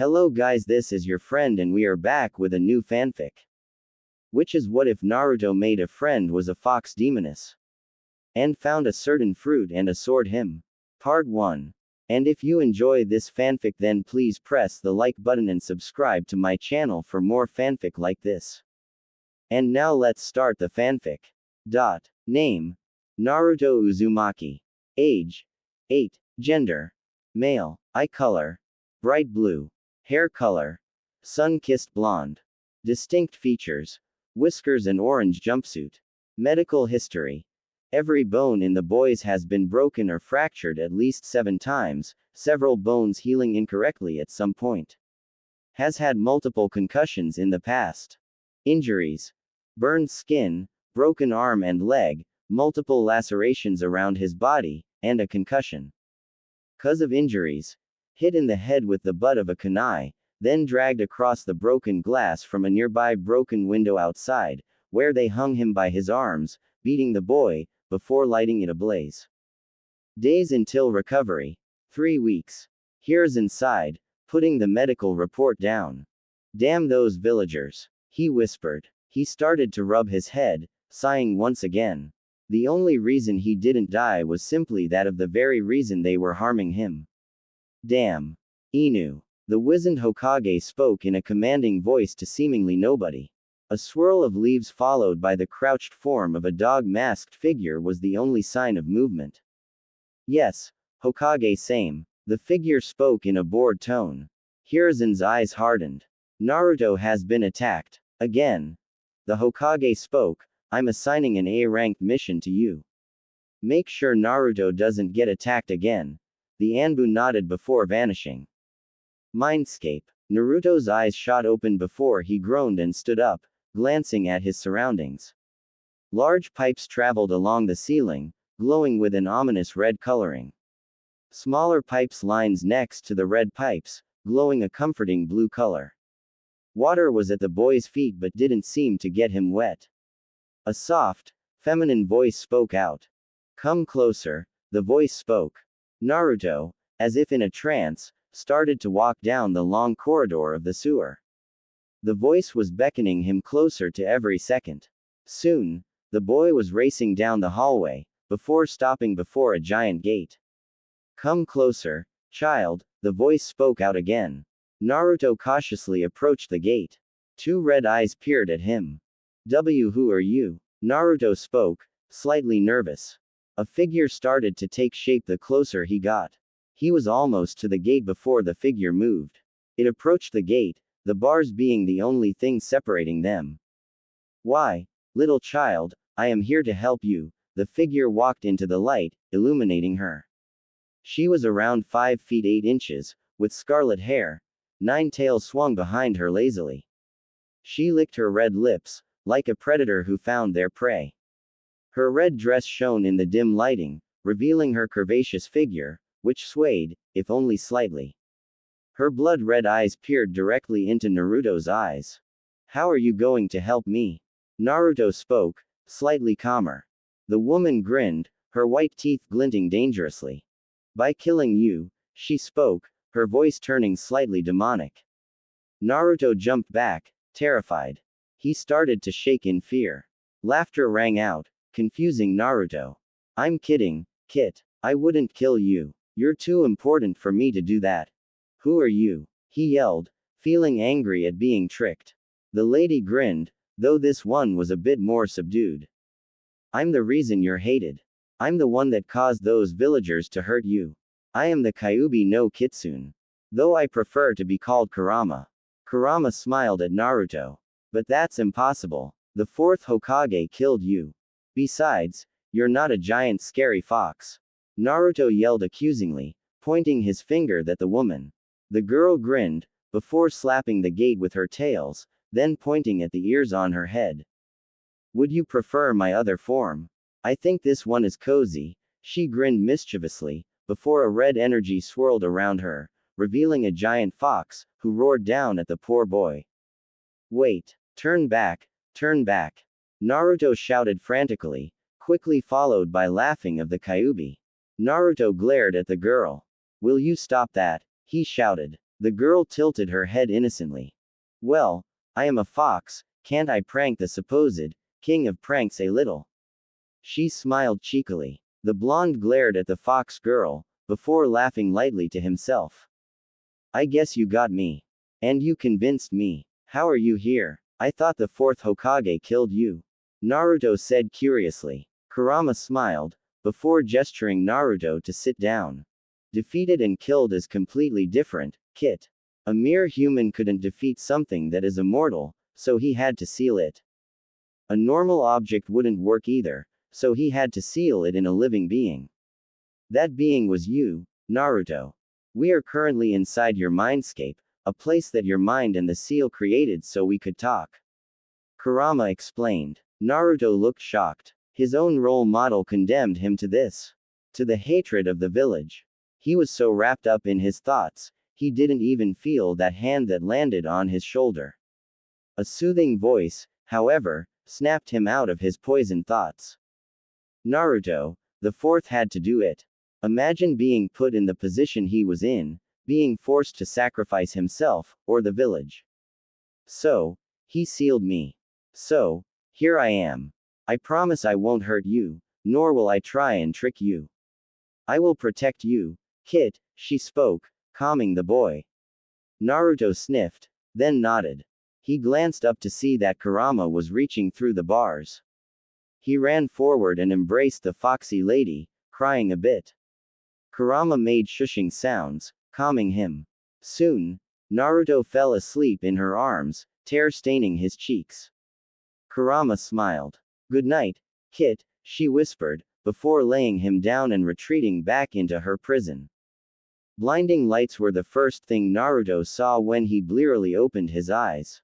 Hello guys, this is your friend and we are back with a new fanfic. Which is what if Naruto made a friend was a fox Demoness. And found a certain fruit and a sword him. Part 1. And if you enjoy this fanfic then please press the like button and subscribe to my channel for more fanfic like this. And now let's start the fanfic. Name. Naruto Uzumaki. Age. 8. Gender. Male. Eye color. Bright blue. Hair color. Sun-kissed blonde. Distinct features. Whiskers and orange jumpsuit. Medical history. Every bone in the boys has been broken or fractured at least 7 times, several bones healing incorrectly at some point. Has had multiple concussions in the past. Injuries. Burned skin, broken arm and leg, multiple lacerations around his body, and a concussion. Cause of injuries. Hit in the head with the butt of a kunai, then dragged across the broken glass from a nearby broken window outside, where they hung him by his arms, beating the boy, before lighting it ablaze. Days until recovery. 3 weeks. Here's inside, putting the medical report down. Damn those villagers, he whispered. He started to rub his head, sighing once again. The only reason he didn't die was simply that of the very reason they were harming him. Damn. Inu. The wizened Hokage spoke in a commanding voice to seemingly nobody. A swirl of leaves followed by the crouched form of a dog-masked figure was the only sign of movement. Yes, Hokage same. The figure spoke in a bored tone. Hiruzen's eyes hardened. Naruto has been attacked. Again. The Hokage spoke, I'm assigning an A-ranked mission to you. Make sure Naruto doesn't get attacked again. The Anbu nodded before vanishing. Mindscape. Naruto's eyes shot open before he groaned and stood up, glancing at his surroundings. Large pipes traveled along the ceiling, glowing with an ominous red coloring. Smaller pipes lines next to the red pipes, glowing a comforting blue color. Water was at the boy's feet but didn't seem to get him wet. A soft, feminine voice spoke out. Come closer, the voice spoke. Naruto, as if in a trance, started to walk down the long corridor of the sewer. The voice was beckoning him closer to every second. Soon, the boy was racing down the hallway, before stopping before a giant gate. Come closer, child, the voice spoke out again. Naruto cautiously approached the gate. 2 red eyes peered at him. Who are you? Naruto spoke, slightly nervous. A figure started to take shape the closer he got. He was almost to the gate before the figure moved. It approached the gate, the bars being the only thing separating them. Why, little child, I am here to help you. The figure walked into the light, illuminating her. She was around 5 feet 8 inches, with scarlet hair. 9 tails swung behind her lazily. She licked her red lips, like a predator who found their prey. Her red dress shone in the dim lighting, revealing her curvaceous figure, which swayed, if only slightly. Her blood-red eyes peered directly into Naruto's eyes. How are you going to help me? Naruto spoke, slightly calmer. The woman grinned, her white teeth glinting dangerously. By killing you, she spoke, her voice turning slightly demonic. Naruto jumped back, terrified. He started to shake in fear. Laughter rang out, confusing Naruto. I'm kidding, Kit. I wouldn't kill you. You're too important for me to do that. Who are you? He yelled, feeling angry at being tricked. The lady grinned, though this one was a bit more subdued. I'm the reason you're hated. I'm the one that caused those villagers to hurt you. I am the Kyuubi no Kitsune. Though I prefer to be called Kurama. Kurama smiled at Naruto. But that's impossible. The 4th Hokage killed you. Besides, you're not a giant scary fox. Naruto yelled accusingly, pointing his finger at the woman. The girl grinned, before slapping the gate with her tails, then pointing at the ears on her head. Would you prefer my other form? I think this one is cozy. She grinned mischievously, before a red energy swirled around her, revealing a giant fox, who roared down at the poor boy. Wait, turn back, turn back. Naruto shouted frantically, quickly followed by laughing of the Kyuubi. Naruto glared at the girl. Will you stop that? He shouted. The girl tilted her head innocently. Well, I am a fox, can't I prank the supposed king of pranks a little? She smiled cheekily. The blonde glared at the fox girl, before laughing lightly to himself. I guess you got me. And you convinced me. How are you here? I thought the fourth Hokage killed you. Naruto said curiously. Kurama smiled, before gesturing Naruto to sit down. Defeated and killed is completely different, Kit. A mere human couldn't defeat something that is immortal, so he had to seal it. A normal object wouldn't work either, so he had to seal it in a living being. That being was you, Naruto. We are currently inside your mindscape, a place that your mind and the seal created so we could talk. Kurama explained. Naruto looked shocked. His own role model condemned him to this. To the hatred of the village. He was so wrapped up in his thoughts, he didn't even feel that hand that landed on his shoulder. A soothing voice, however, snapped him out of his poisoned thoughts. Naruto, the fourth had to do it. Imagine being put in the position he was in, being forced to sacrifice himself, or the village. So, he sealed me. So, here I am. I promise I won't hurt you, nor will I try and trick you. I will protect you, Kit, she spoke, calming the boy. Naruto sniffed, then nodded. He glanced up to see that Kurama was reaching through the bars. He ran forward and embraced the foxy lady, crying a bit. Kurama made shushing sounds, calming him. Soon, Naruto fell asleep in her arms, tear staining his cheeks. Kurama smiled. Good night, Kit, she whispered, before laying him down and retreating back into her prison. Blinding lights were the first thing Naruto saw when he blearily opened his eyes.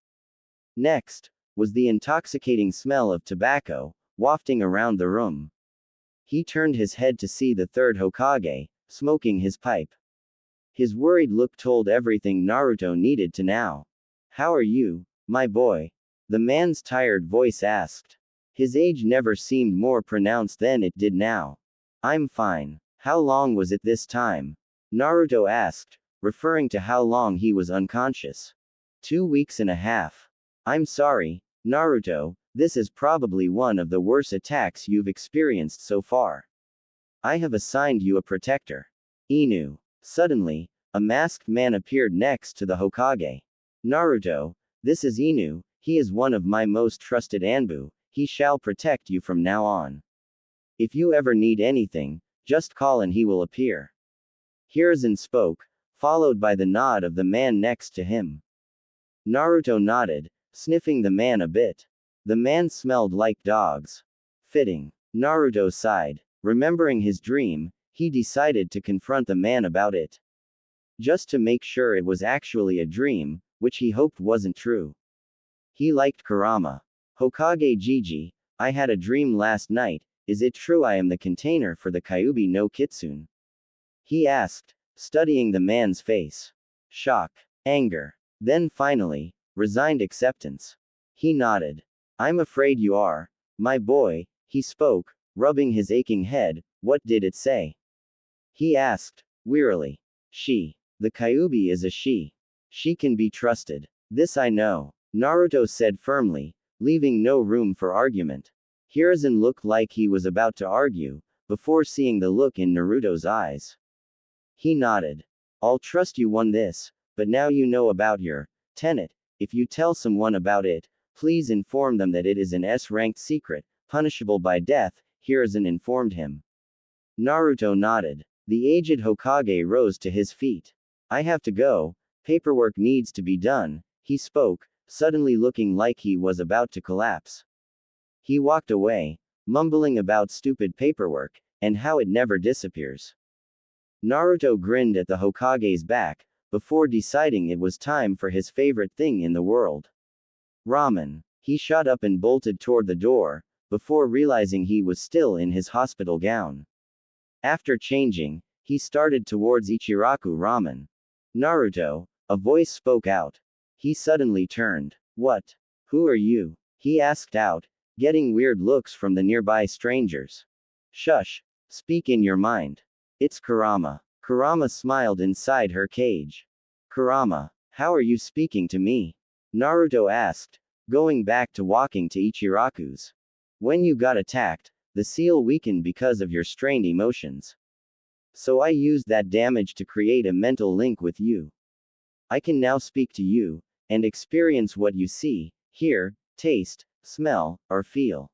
Next, was the intoxicating smell of tobacco, wafting around the room. He turned his head to see the third Hokage, smoking his pipe. His worried look told everything Naruto needed to know. How are you, my boy? The man's tired voice asked. His age never seemed more pronounced than it did now. I'm fine. How long was it this time? Naruto asked, referring to how long he was unconscious. 2 weeks and a half. I'm sorry, Naruto, this is probably one of the worst attacks you've experienced so far. I have assigned you a protector. Inu. Suddenly, a masked man appeared next to the Hokage. Naruto, this is Inu, he is one of my most trusted Anbu, he shall protect you from now on. If you ever need anything, just call and he will appear. Hiruzen spoke, followed by the nod of the man next to him. Naruto nodded, sniffing the man a bit. The man smelled like dogs. Fitting. Naruto sighed. Remembering his dream, he decided to confront the man about it. Just to make sure it was actually a dream, which he hoped wasn't true. He liked Kurama. Hokage Gigi, I had a dream last night, is it true I am the container for the Kyuubi no Kitsune? He asked, studying the man's face. Shock. Anger. Then finally, resigned acceptance. He nodded. I'm afraid you are, my boy, he spoke, rubbing his aching head. What did it say? He asked, wearily. She. The Kyuubi is a she. She can be trusted. This I know, Naruto said firmly, leaving no room for argument. Hiruzen looked like he was about to argue, before seeing the look in Naruto's eyes. He nodded. I'll trust you on this, but now you know about your tenet. If you tell someone about it, please inform them that it is an S-ranked secret, punishable by death, Hiruzen informed him. Naruto nodded. The aged Hokage rose to his feet. I have to go, paperwork needs to be done, he spoke, suddenly looking like he was about to collapse. He walked away, mumbling about stupid paperwork, and how it never disappears. Naruto grinned at the Hokage's back, before deciding it was time for his favorite thing in the world. Ramen. He shot up and bolted toward the door, before realizing he was still in his hospital gown. After changing, he started towards Ichiraku Ramen. Naruto, a voice spoke out. He suddenly turned. What? Who are you? He asked out, getting weird looks from the nearby strangers. Shush. Speak in your mind. It's Kurama. Kurama smiled inside her cage. Kurama, how are you speaking to me? Naruto asked, going back to walking to Ichiraku's. When you got attacked, the seal weakened because of your strained emotions. So I used that damage to create a mental link with you. I can now speak to you, and experience what you see, hear, taste, smell, or feel.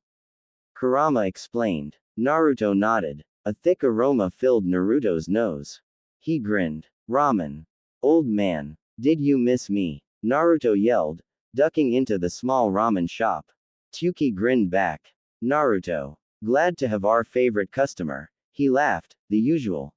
Kurama explained. Naruto nodded. A thick aroma filled Naruto's nose. He grinned. Ramen. Old man, did you miss me? Naruto yelled, ducking into the small ramen shop. Tsuki grinned back. Naruto, glad to have our favorite customer. He laughed, the usual.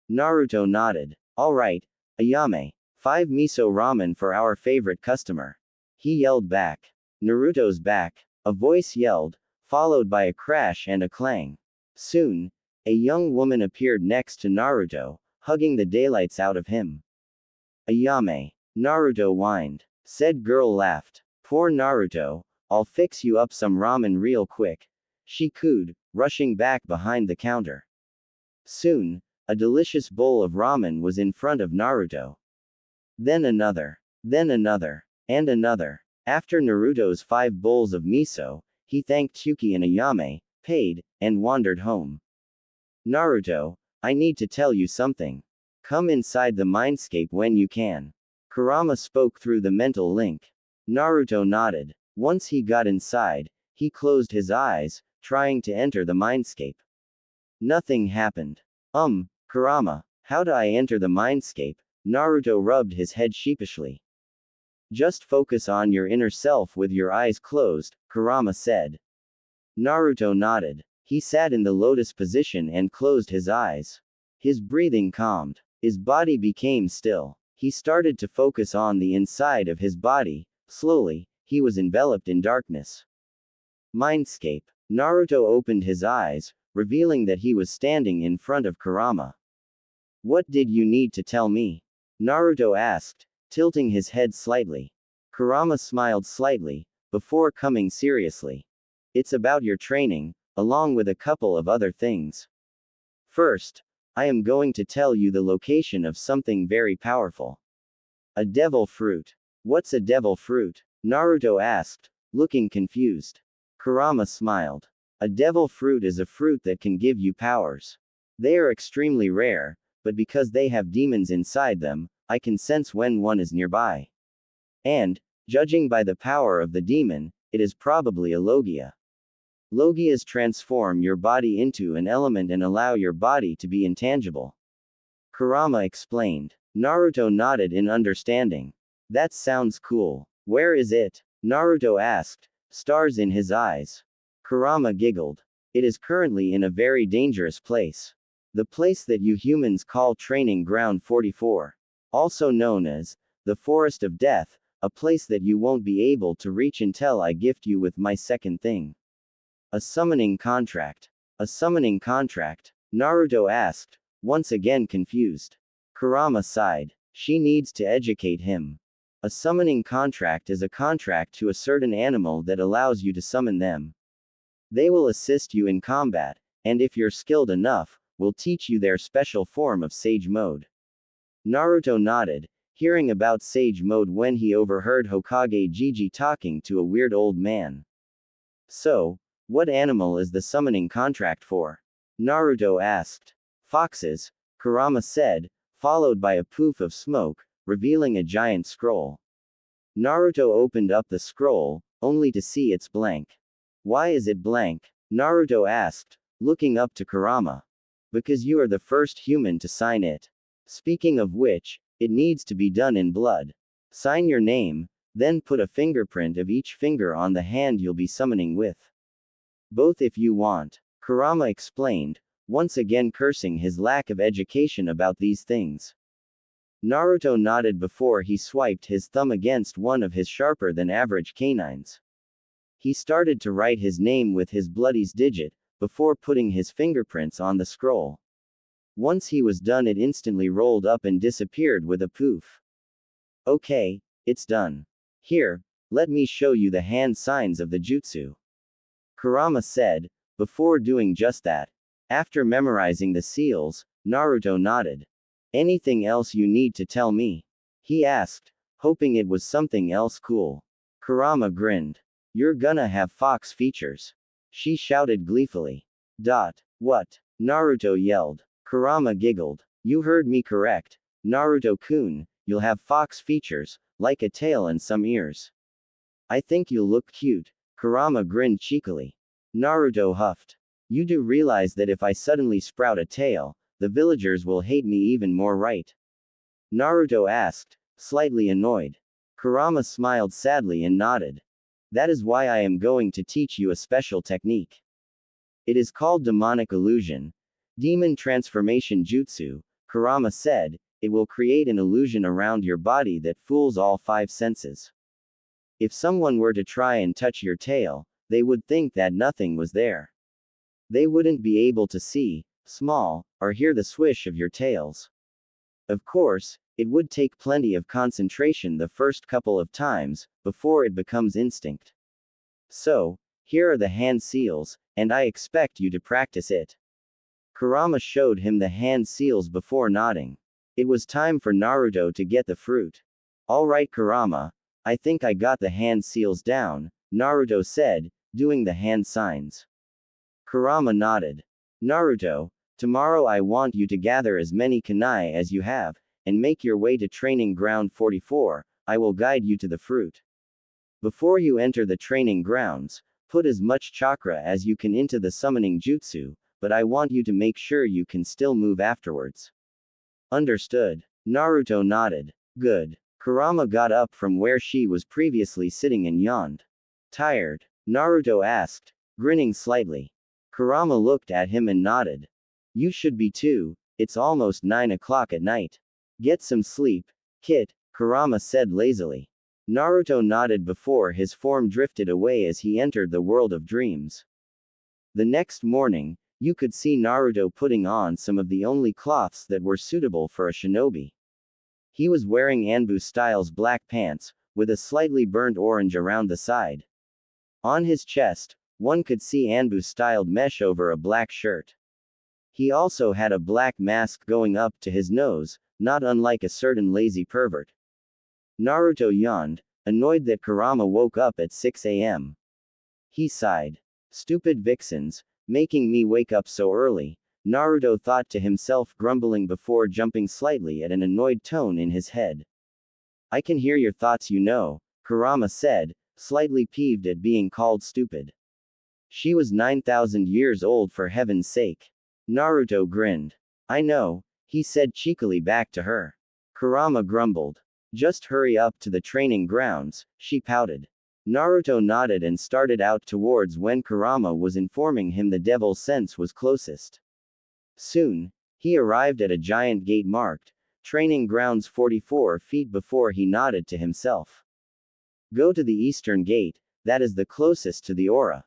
Naruto nodded. Alright, Ayame. 5 miso ramen for our favorite customer. He yelled back. Naruto's back. A voice yelled, followed by a crash and a clang. Soon, a young woman appeared next to Naruto, hugging the daylights out of him. Ayame. Naruto whined. Said girl laughed. Poor Naruto, I'll fix you up some ramen real quick. She cooed, rushing back behind the counter. Soon, a delicious bowl of ramen was in front of Naruto. Then another, and another. After Naruto's 5 bowls of miso, he thanked Tsuki and Ayame, paid, and wandered home. Naruto, I need to tell you something. Come inside the mindscape when you can. Kurama spoke through the mental link. Naruto nodded. Once he got inside, he closed his eyes, trying to enter the mindscape. Nothing happened. Kurama, how do I enter the mindscape? Naruto rubbed his head sheepishly. Just focus on your inner self with your eyes closed, Kurama said. Naruto nodded. He sat in the lotus position and closed his eyes. His breathing calmed. His body became still. He started to focus on the inside of his body. Slowly, he was enveloped in darkness. Mindscape. Naruto opened his eyes, revealing that he was standing in front of Kurama. What did you need to tell me? Naruto asked, tilting his head slightly. Kurama smiled slightly, before coming seriously. It's about your training, along with a couple of other things. First, I am going to tell you the location of something very powerful. A devil fruit. What's a devil fruit? Naruto asked, looking confused. Kurama smiled. A devil fruit is a fruit that can give you powers. They are extremely rare, but because they have demons inside them, I can sense when one is nearby. And, judging by the power of the demon, it is probably a Logia. Logias transform your body into an element and allow your body to be intangible. Kurama explained. Naruto nodded in understanding. That sounds cool. Where is it? Naruto asked, stars in his eyes. Kurama giggled. It is currently in a very dangerous place. The place that you humans call Training Ground 44. Also known as the Forest of Death, a place that you won't be able to reach until I gift you with my second thing. A summoning contract. A summoning contract? Naruto asked, once again confused. Kurama sighed. She needs to educate him. A summoning contract is a contract to a certain animal that allows you to summon them. They will assist you in combat, and if you're skilled enough, will teach you their special form of Sage Mode. Naruto nodded, hearing about Sage Mode when he overheard Hokage Gigi talking to a weird old man. So, what animal is the summoning contract for? Naruto asked. Foxes, Kurama said, followed by a poof of smoke, revealing a giant scroll. Naruto opened up the scroll, only to see it's blank. Why is it blank? Naruto asked, looking up to Kurama. Because you are the first human to sign it. Speaking of which, it needs to be done in blood. Sign your name, then put a fingerprint of each finger on the hand you'll be summoning with. Both if you want. Kurama explained, once again cursing his lack of education about these things. Naruto nodded before he swiped his thumb against one of his sharper than average canines. He started to write his name with his bloodies digit, before putting his fingerprints on the scroll. Once he was done, it instantly rolled up and disappeared with a poof. Okay, it's done. Here, let me show you the hand signs of the jutsu. Kurama said, before doing just that. After memorizing the seals, Naruto nodded. Anything else you need to tell me? he asked, hoping it was something else cool. Kurama grinned. You're gonna have fox features. She shouted gleefully. What? Naruto yelled. Kurama giggled. You heard me correct, Naruto-kun, you'll have fox features, like a tail and some ears. I think you'll look cute. Kurama grinned cheekily. Naruto huffed. You do realize that if I suddenly sprout a tail, the villagers will hate me even more, right? Naruto asked, slightly annoyed. Kurama smiled sadly and nodded. That is why I am going to teach you a special technique. It is called demonic illusion. Demon transformation jutsu, Kurama said. It will create an illusion around your body that fools all five senses. If someone were to try and touch your tail, they would think that nothing was there. They wouldn't be able to see, smell, or hear the swish of your tails. Of course, it would take plenty of concentration the first couple of times, before it becomes instinct. So, here are the hand seals, and I expect you to practice it. Kurama showed him the hand seals before nodding. It was time for Naruto to get the fruit. Alright Kurama, I think I got the hand seals down, Naruto said, doing the hand signs. Kurama nodded. Naruto, tomorrow I want you to gather as many kunai as you have, and make your way to training ground 44, I will guide you to the fruit. Before you enter the training grounds, put as much chakra as you can into the summoning jutsu, but I want you to make sure you can still move afterwards. Understood. Naruto nodded. Good. Kurama got up from where she was previously sitting and yawned. Tired? Naruto asked, grinning slightly. Kurama looked at him and nodded. You should be too, it's almost 9 o'clock at night. Get some sleep, kid, Kurama said lazily. Naruto nodded before his form drifted away as he entered the world of dreams. The next morning, you could see Naruto putting on some of the only cloths that were suitable for a shinobi. He was wearing Anbu-style's black pants, with a slightly burnt orange around the side. On his chest, one could see Anbu-styled mesh over a black shirt. He also had a black mask going up to his nose, not unlike a certain lazy pervert. Naruto yawned, annoyed that Kurama woke up at 6 a.m. He sighed. Stupid vixens, making me wake up so early, Naruto thought to himself, grumbling before jumping slightly at an annoyed tone in his head. I can hear your thoughts, you know, Kurama said, slightly peeved at being called stupid. She was 9,000 years old, for heaven's sake. Naruto grinned. I know, he said cheekily back to her. Kurama grumbled. Just hurry up to the training grounds, she pouted. Naruto nodded and started out towards when Kurama was informing him the devil's sense was closest. Soon, he arrived at a giant gate marked, training grounds 44 feet before he nodded to himself. Go to the eastern gate, that is the closest to the aura.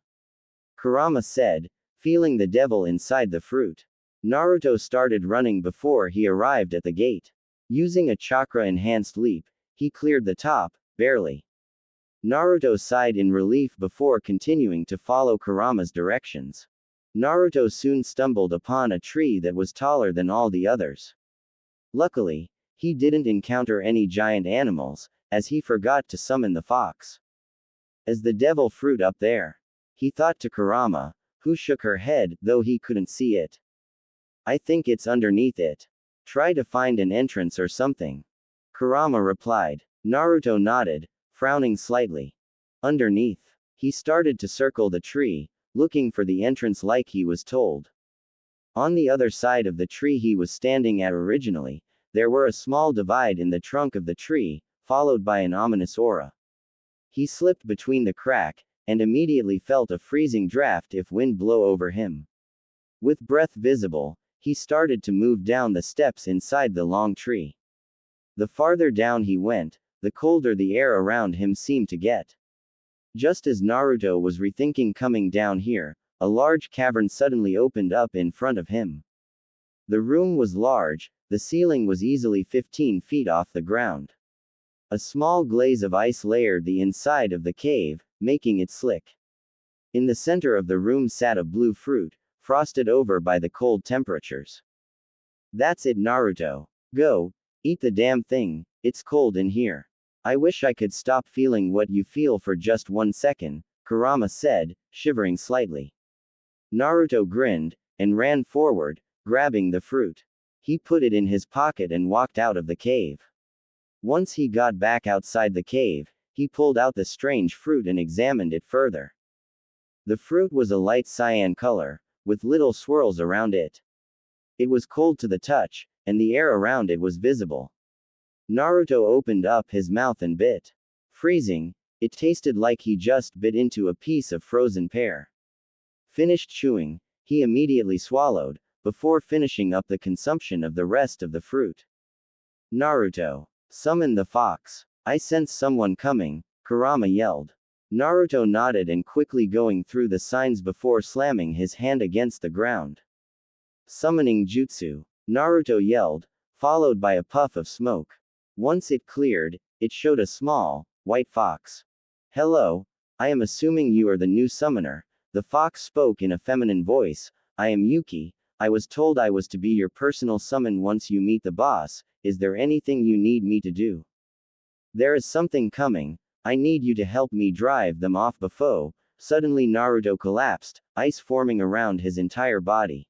Kurama said, feeling the devil inside the fruit. Naruto started running before he arrived at the gate. Using a chakra-enhanced leap, he cleared the top, barely. Naruto sighed in relief before continuing to follow Kurama's directions. Naruto soon stumbled upon a tree that was taller than all the others. Luckily, he didn't encounter any giant animals, as he forgot to summon the fox. As the devil fruit up there? He thought to Kurama, who shook her head, though he couldn't see it. I think it's underneath it. Try to find an entrance or something. Kurama replied. Naruto nodded, frowning slightly. Underneath. He started to circle the tree, looking for the entrance like he was told. On the other side of the tree he was standing at originally, there were a small divide in the trunk of the tree, followed by an ominous aura. He slipped between the crack, and immediately felt a freezing draft if wind blow over him. With breath visible, he started to move down the steps inside the long tree. The farther down he went, the colder the air around him seemed to get. Just as Naruto was rethinking coming down here, a large cavern suddenly opened up in front of him. The room was large, the ceiling was easily 15 feet off the ground. A small glaze of ice layered the inside of the cave, making it slick. In the center of the room sat a blue fruit, frosted over by the cold temperatures. That's it, Naruto. Go, Eat the damn thing, it's cold in here. I wish I could stop feeling what you feel for just 1 second, Kurama said, shivering slightly. Naruto grinned, and ran forward, grabbing the fruit. He put it in his pocket and walked out of the cave. Once he got back outside the cave, he pulled out the strange fruit and examined it further. The fruit was a light cyan color, with little swirls around it. It was cold to the touch, and the air around it was visible. Naruto opened up his mouth and bit. Freezing, it tasted like he just bit into a piece of frozen pear. Finished chewing, he immediately swallowed, before finishing up the consumption of the rest of the fruit. Naruto. Summon the fox. I sense someone coming, Kurama yelled. Naruto nodded and quickly going through the signs before slamming his hand against the ground. Summoning jutsu. Naruto yelled, followed by a puff of smoke. Once it cleared, it showed a small, white fox. Hello, I am assuming you are the new summoner. The fox spoke in a feminine voice. I am Yuki. I was told I was to be your personal summon once you meet the boss. Is there anything you need me to do? There is something coming. I need you to help me drive them off before. Suddenly Naruto collapsed, ice forming around his entire body.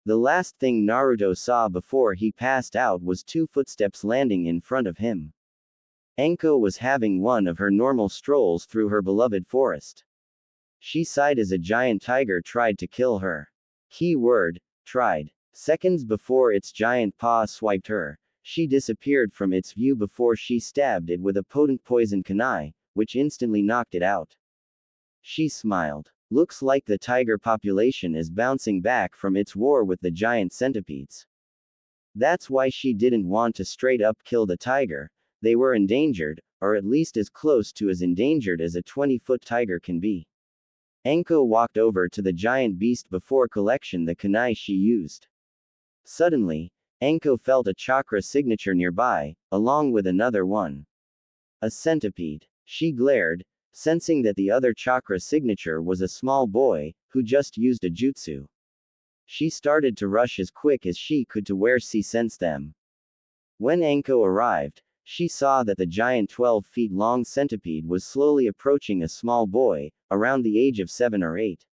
The last thing Naruto saw before he passed out was 2 footsteps landing in front of him. Anko was having one of her normal strolls through her beloved forest. She sighed as a giant tiger tried to kill her. Keyword, tried. Seconds before its giant paw swiped her, she disappeared from its view before she stabbed it with a potent poison kunai, which instantly knocked it out. She smiled. Looks like the tiger population is bouncing back from its war with the giant centipedes. That's why she didn't want to straight up kill the tiger. They were endangered, or at least as close to as endangered as a 20-foot tiger can be. Anko walked over to the giant beast before collection the kunai she used. Suddenly, Anko felt a chakra signature nearby, along with another one. A centipede. She glared, sensing that the other chakra signature was a small boy, who just used a jutsu. She started to rush as quick as she could to where she sensed them. When Anko arrived, she saw that the giant 12 feet long centipede was slowly approaching a small boy, around the age of 7 or 8.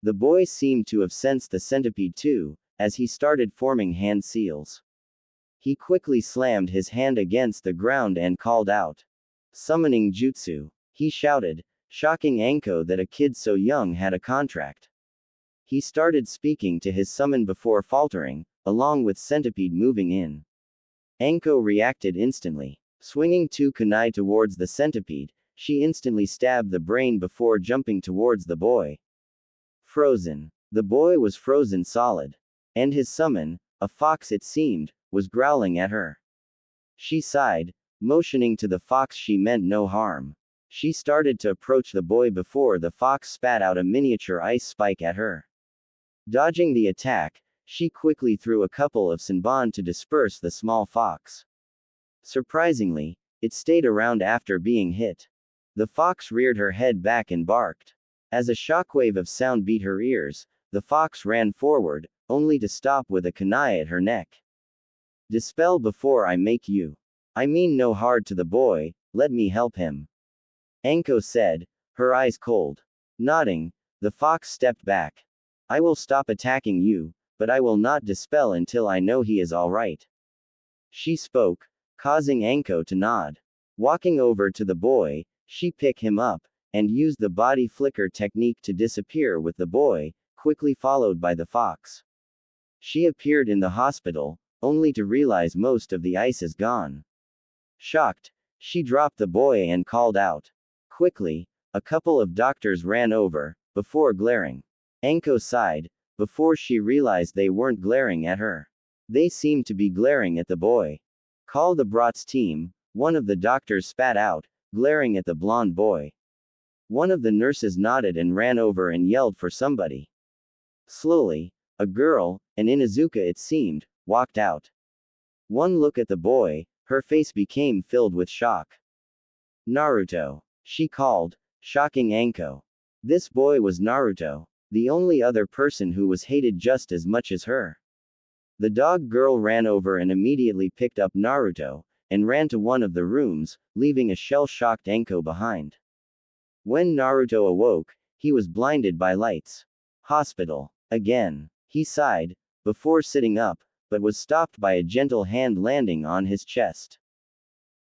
The boy seemed to have sensed the centipede too, as he started forming hand seals. He quickly slammed his hand against the ground and called out. Summoning jutsu. He shouted, shocking Anko that a kid so young had a contract. He started speaking to his summon before faltering, along with centipede moving in. Anko reacted instantly. Swinging 2 kunai towards the centipede, she instantly stabbed the brain before jumping towards the boy. Frozen. The boy was frozen solid. And his summon, a fox it seemed, was growling at her. She sighed, motioning to the fox she meant no harm. She started to approach the boy before the fox spat out a miniature ice spike at her. Dodging the attack, she quickly threw a couple of senbon to disperse the small fox. Surprisingly, it stayed around after being hit. The fox reared her head back and barked. As a shockwave of sound beat her ears, the fox ran forward, only to stop with a kunai at her neck. Dispel before I make you. I mean no harm to the boy, let me help him. Anko said, her eyes cold. Nodding, the fox stepped back. I will stop attacking you, but I will not dispel until I know he is alright. She spoke, causing Anko to nod. Walking over to the boy, she picked him up, and used the body flicker technique to disappear with the boy, quickly followed by the fox. She appeared in the hospital, only to realize most of the ice is gone. Shocked, she dropped the boy and called out. Quickly, a couple of doctors ran over, before glaring. Anko sighed, before she realized they weren't glaring at her. They seemed to be glaring at the boy. Call the Bratz team, one of the doctors spat out, glaring at the blonde boy. One of the nurses nodded and ran over and yelled for somebody. Slowly, a girl, an Inuzuka it seemed, walked out. One look at the boy, her face became filled with shock. Naruto. She called, shocking Anko. This boy was Naruto, the only other person who was hated just as much as her. The dog girl ran over and immediately picked up Naruto, and ran to one of the rooms, leaving a shell-shocked Enko behind. When Naruto awoke, he was blinded by lights. Hospital. Again. He sighed, before sitting up, but was stopped by a gentle hand landing on his chest.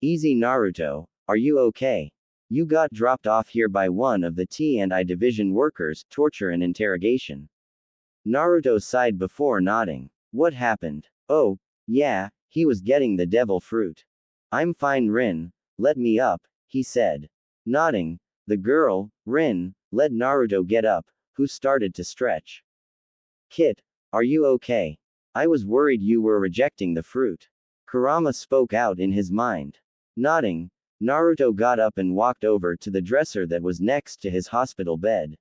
Easy Naruto, are you okay? You got dropped off here by one of the T&I division workers, torture and interrogation. Naruto sighed before nodding. What happened? Oh, yeah, he was getting the devil fruit. I'm fine Rin, let me up, he said. Nodding, the girl, Rin, let Naruto get up, who started to stretch. Kit, are you okay? I was worried you were rejecting the fruit. Kurama spoke out in his mind. Nodding, Naruto got up and walked over to the dresser that was next to his hospital bed.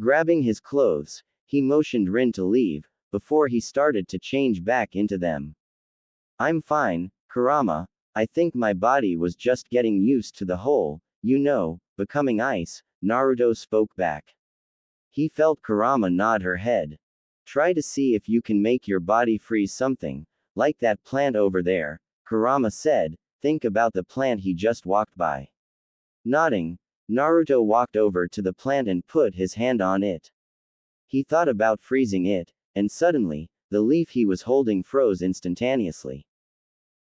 Grabbing his clothes, he motioned Rin to leave, before he started to change back into them. I'm fine, Kurama, I think my body was just getting used to the whole, becoming ice, Naruto spoke back. He felt Kurama nod her head. Try to see if you can make your body freeze something, like that plant over there, Kurama said, think about the plant he just walked by. Nodding, Naruto walked over to the plant and put his hand on it. He thought about freezing it, and suddenly, the leaf he was holding froze instantaneously.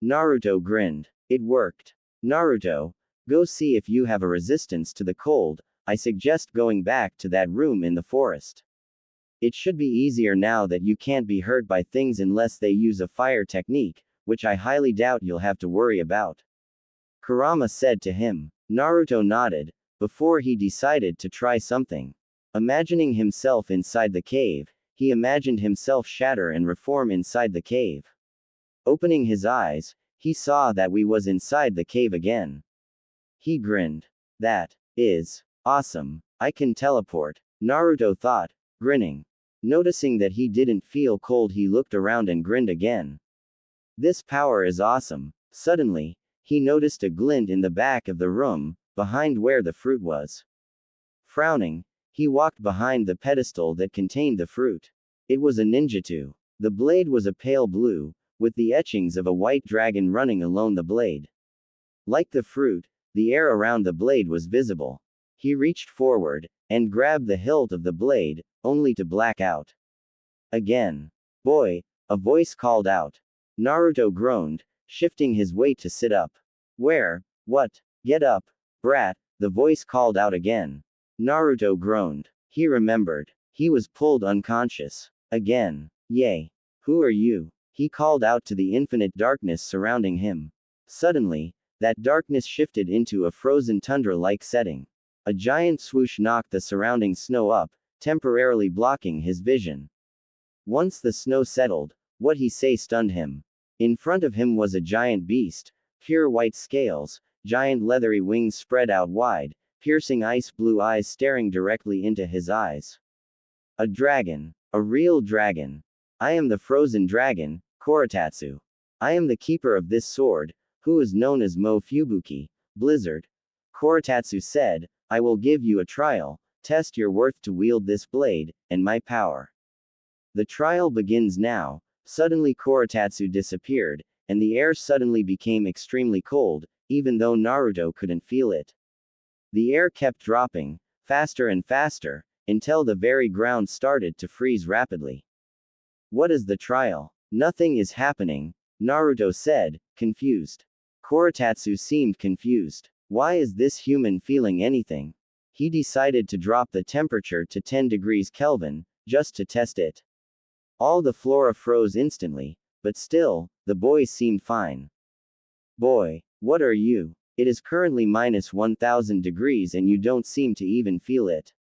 Naruto grinned. It worked. Naruto, go see if you have a resistance to the cold, I suggest going back to that room in the forest. It should be easier now that you can't be hurt by things unless they use a fire technique, which I highly doubt you'll have to worry about. Kurama said to him. Naruto nodded, before he decided to try something. Imagining himself inside the cave, he imagined himself shatter and reform inside the cave. Opening his eyes, he saw that we was inside the cave again. He grinned. That is awesome. I can teleport, Naruto thought, grinning. Noticing that he didn't feel cold, he looked around and grinned again. This power is awesome. Suddenly, he noticed a glint in the back of the room, behind where the fruit was. Frowning, he walked behind the pedestal that contained the fruit. It was a ninjutsu. The blade was a pale blue, with the etchings of a white dragon running along the blade. Like the fruit, the air around the blade was visible. He reached forward, and grabbed the hilt of the blade, only to black out. Again. Boy, a voice called out. Naruto groaned, shifting his weight to sit up. Where? What? Get up, brat, the voice called out again. Naruto groaned. He remembered. He was pulled unconscious. Again. Yay. Who are you? He called out to the infinite darkness surrounding him. Suddenly, that darkness shifted into a frozen tundra-like setting. A giant swoosh knocked the surrounding snow up, temporarily blocking his vision. Once the snow settled, what he say stunned him. In front of him was a giant beast, pure white scales, giant leathery wings spread out wide, piercing ice blue eyes staring directly into his eyes. A dragon. A real dragon. I am the frozen dragon, Koratatsu. I am the keeper of this sword, who is known as Mo Fubuki, Blizzard. Koratatsu said, I will give you a trial, test your worth to wield this blade, and my power. The trial begins now. Suddenly Koratatsu disappeared, and the air suddenly became extremely cold, even though Naruto couldn't feel it. The air kept dropping, faster and faster, until the very ground started to freeze rapidly. What is the trial? Nothing is happening, Naruto said, confused. Koratatsu seemed confused. Why is this human feeling anything? He decided to drop the temperature to 10 degrees Kelvin, just to test it. All the flora froze instantly, but still, the boy seemed fine. Boy, what are you? It is currently minus 1000 degrees and you don't seem to even feel it.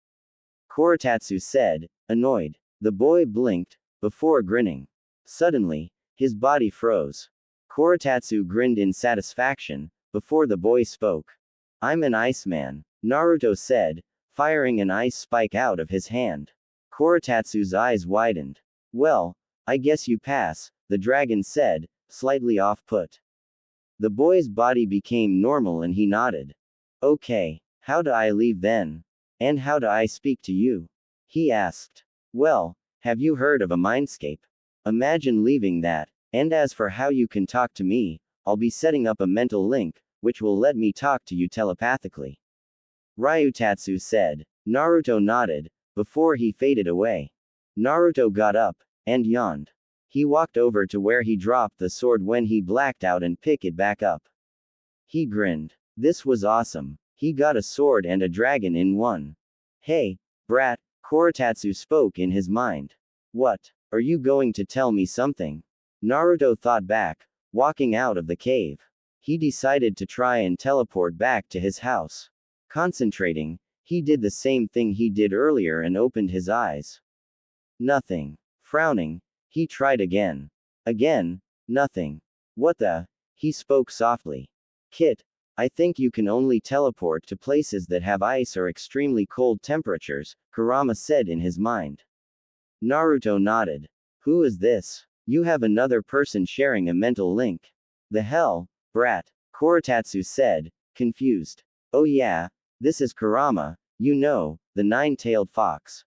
Koratatsu said, annoyed. The boy blinked, before grinning. Suddenly, his body froze. Koratatsu grinned in satisfaction, before the boy spoke. I'm an Iceman, Naruto said, firing an ice spike out of his hand. Koratatsu's eyes widened. Well, I guess you pass, the dragon said, slightly off-put. The boy's body became normal and he nodded. Okay, how do I leave then? And how do I speak to you? He asked. Well, have you heard of a mindscape? Imagine leaving that. And as for how you can talk to me, I'll be setting up a mental link, which will let me talk to you telepathically. Ryutatsu said. Naruto nodded, before he faded away. Naruto got up, and yawned. He walked over to where he dropped the sword when he blacked out and picked it back up. He grinned. This was awesome. He got a sword and a dragon in one. Hey, brat, Koratatsu spoke in his mind. What? Are you going to tell me something? Naruto thought back, walking out of the cave. He decided to try and teleport back to his house. Concentrating, he did the same thing he did earlier and opened his eyes. Nothing. Frowning, he tried again. Again, nothing. What the? He spoke softly. Kit, I think you can only teleport to places that have ice or extremely cold temperatures, Kurama said in his mind. Naruto nodded. Who is this? You have another person sharing a mental link. The hell, brat, Koratatsu said, confused. Oh yeah, this is Kurama, you know, the nine-tailed fox.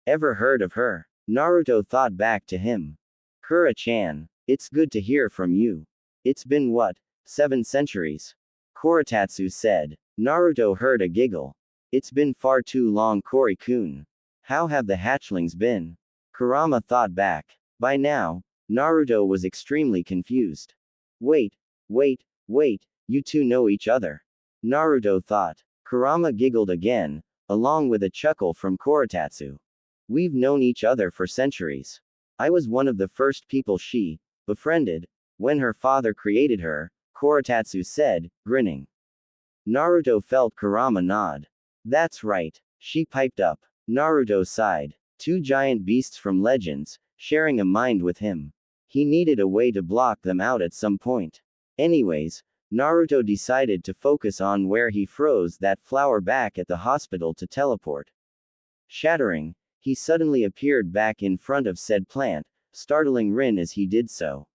Ever heard of her? Naruto thought back to him. Kura-chan, it's good to hear from you. It's been what, 7 centuries? Koratatsu said. Naruto heard a giggle. It's been far too long, Kori-kun. How have the hatchlings been? Kurama thought back. By now, Naruto was extremely confused. Wait, you two know each other. Naruto thought. Kurama giggled again, along with a chuckle from Koratatsu. We've known each other for centuries. I was one of the first people she befriended when her father created her, Koratatsu said, grinning. Naruto felt Kurama nod. That's right, she piped up. Naruto sighed. 2 giant beasts from Legends, sharing a mind with him. He needed a way to block them out at some point. Anyways, Naruto decided to focus on where he froze that flower back at the hospital to teleport. Shattering, he suddenly appeared back in front of said plant, startling Rin as he did so.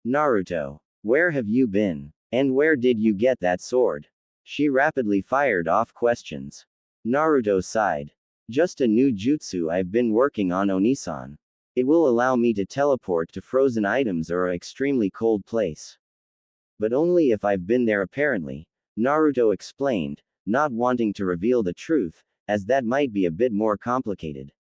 Naruto, where have you been? And where did you get that sword? She rapidly fired off questions. Naruto sighed. Just a new jutsu I've been working on, Onisan. It will allow me to teleport to frozen items or an extremely cold place. But only if I've been there apparently, Naruto explained, not wanting to reveal the truth, as that might be a bit more complicated.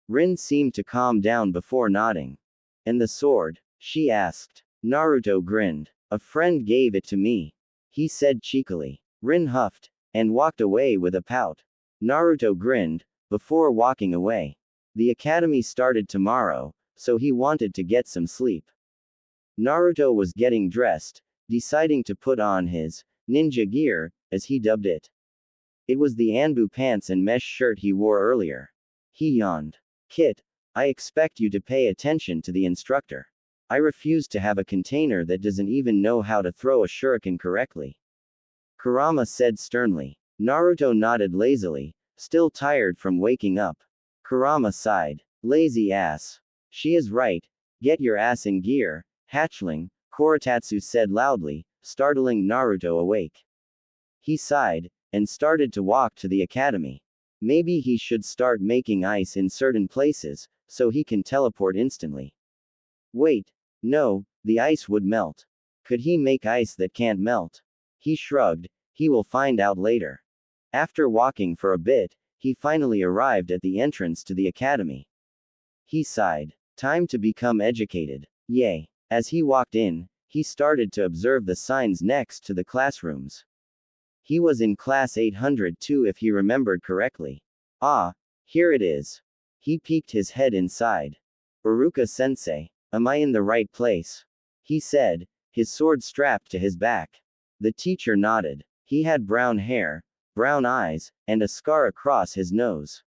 Rin seemed to calm down before nodding. And the sword? She asked. Naruto grinned. A friend gave it to me. He said cheekily. Rin huffed, and walked away with a pout. Naruto grinned, before walking away. The academy started tomorrow, so he wanted to get some sleep. Naruto was getting dressed, deciding to put on his ninja gear, as he dubbed it. It was the Anbu pants and mesh shirt he wore earlier. He yawned. Kit, I expect you to pay attention to the instructor. I refuse to have a container that doesn't even know how to throw a shuriken correctly. Kurama said sternly. Naruto nodded lazily, still tired from waking up. Kurama sighed. Lazy ass. She is right. Get your ass in gear, hatchling, Koratatsu said loudly, startling Naruto awake. He sighed, and started to walk to the academy. Maybe he should start making ice in certain places, so he can teleport instantly. Wait. No, the ice would melt. Could he make ice that can't melt? He shrugged. He will find out later. After walking for a bit, he finally arrived at the entrance to the academy. He sighed. Time to become educated. Yay. As he walked in, he started to observe the signs next to the classrooms. He was in class 802 if he remembered correctly. Ah, here it is. He peeked his head inside. Uruka-sensei, am I in the right place? He said, his sword strapped to his back. The teacher nodded. He had brown hair, brown eyes, and a scar across his nose.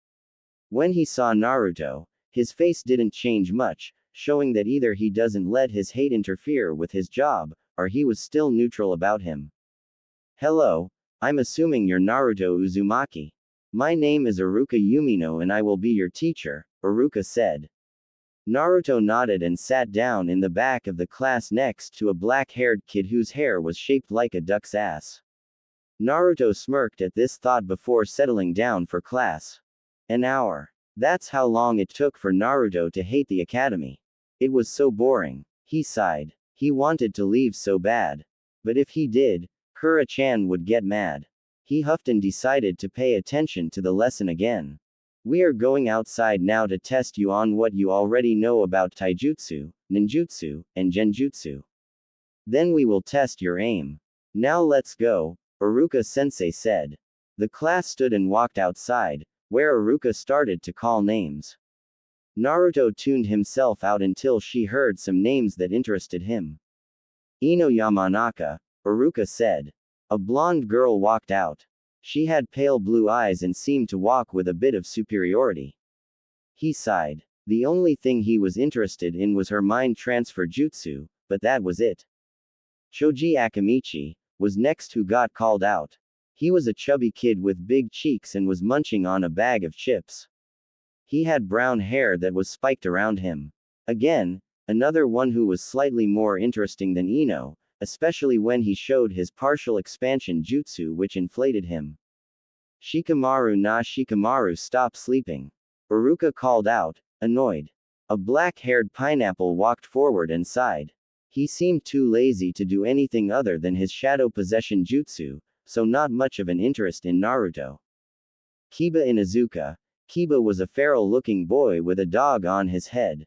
When he saw Naruto, his face didn't change much, showing that either he doesn't let his hate interfere with his job, or he was still neutral about him. Hello, I'm assuming you're Naruto Uzumaki. My name is Iruka Yumino and I will be your teacher, Iruka said. Naruto nodded and sat down in the back of the class next to a black-haired kid whose hair was shaped like a duck's ass. Naruto smirked at this thought before settling down for class. An hour. That's how long it took for Naruto to hate the academy. It was so boring. He sighed. He wanted to leave so bad. But if he did, Kura-chan would get mad. He huffed and decided to pay attention to the lesson again. We are going outside now to test you on what you already know about taijutsu, ninjutsu, and genjutsu. Then we will test your aim. Now let's go, Iruka-sensei said. The class stood and walked outside, where Iruka started to call names. Naruto tuned himself out until she heard some names that interested him. Ino Yamanaka, Iruka said. A blonde girl walked out. She had pale blue eyes and seemed to walk with a bit of superiority. He sighed. The only thing he was interested in was her mind transfer jutsu, but that was it. Shoji Akamichi was next who got called out. He was a chubby kid with big cheeks and was munching on a bag of chips. He had brown hair that was spiked around him. Again, another one who was slightly more interesting than Ino, especially when he showed his partial expansion jutsu which inflated him. Shikamaru na Shikamaru, stop sleeping. Iruka called out, annoyed. A black-haired pineapple walked forward and sighed. He seemed too lazy to do anything other than his shadow possession jutsu, so not much of an interest in Naruto. Kiba Inuzuka. Kiba was a feral-looking boy with a dog on his head.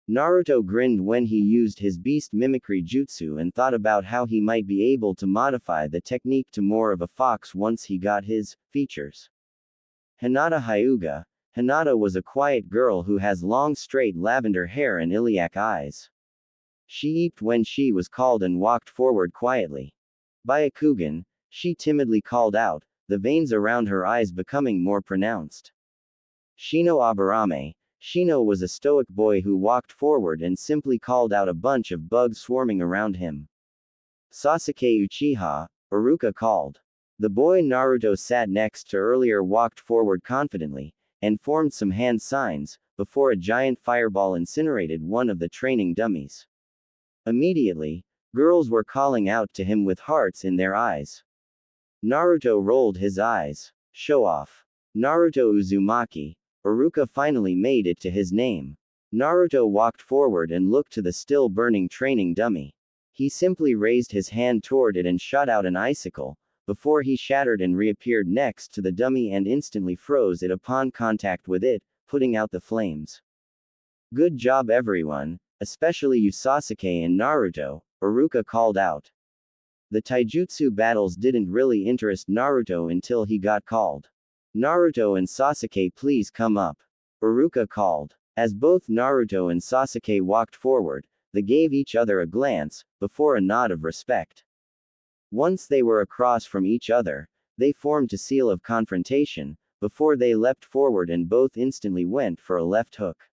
Naruto grinned when he used his beast mimicry jutsu and thought about how he might be able to modify the technique to more of a fox once he got his features. Hinata Hyuga. Hinata was a quiet girl who has long straight lavender hair and iliac eyes. She eeped when she was called and walked forward quietly. Byakugan. She timidly called out, the veins around her eyes becoming more pronounced. Shino Aburame. Shino was a stoic boy who walked forward and simply called out a bunch of bugs swarming around him. Sasuke Uchiha, Iruka called. The boy Naruto sat next to earlier walked forward confidently, and formed some hand signs, before a giant fireball incinerated one of the training dummies. Immediately, girls were calling out to him with hearts in their eyes. Naruto rolled his eyes. Show off. Naruto Uzumaki. Iruka finally made it to his name. Naruto walked forward and looked to the still burning training dummy. He simply raised his hand toward it and shot out an icicle, before he shattered and reappeared next to the dummy and instantly froze it upon contact with it, putting out the flames. Good job everyone, especially you Sasuke and Naruto, Iruka called out. The taijutsu battles didn't really interest Naruto until he got called. Naruto and Sasuke, please come up. Iruka called. As both Naruto and Sasuke walked forward, they gave each other a glance, before a nod of respect. Once they were across from each other, they formed a seal of confrontation, before they leapt forward and both instantly went for a left hook.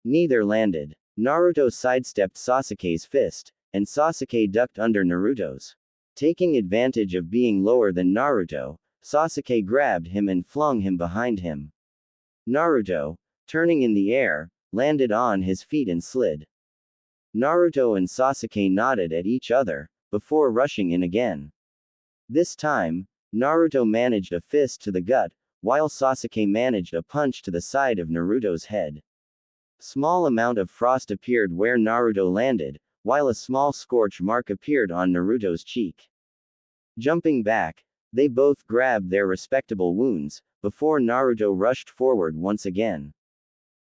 Neither landed. Naruto sidestepped Sasuke's fist, and Sasuke ducked under Naruto's. Taking advantage of being lower than Naruto, Sasuke grabbed him and flung him behind him. Naruto, turning in the air, landed on his feet and slid. Naruto and Sasuke nodded at each other, before rushing in again. This time, Naruto managed a fist to the gut, while Sasuke managed a punch to the side of Naruto's head. Small amount of frost appeared where Naruto landed, while a small scorch mark appeared on Naruto's cheek. Jumping back, they both grabbed their respectable wounds, before Naruto rushed forward once again.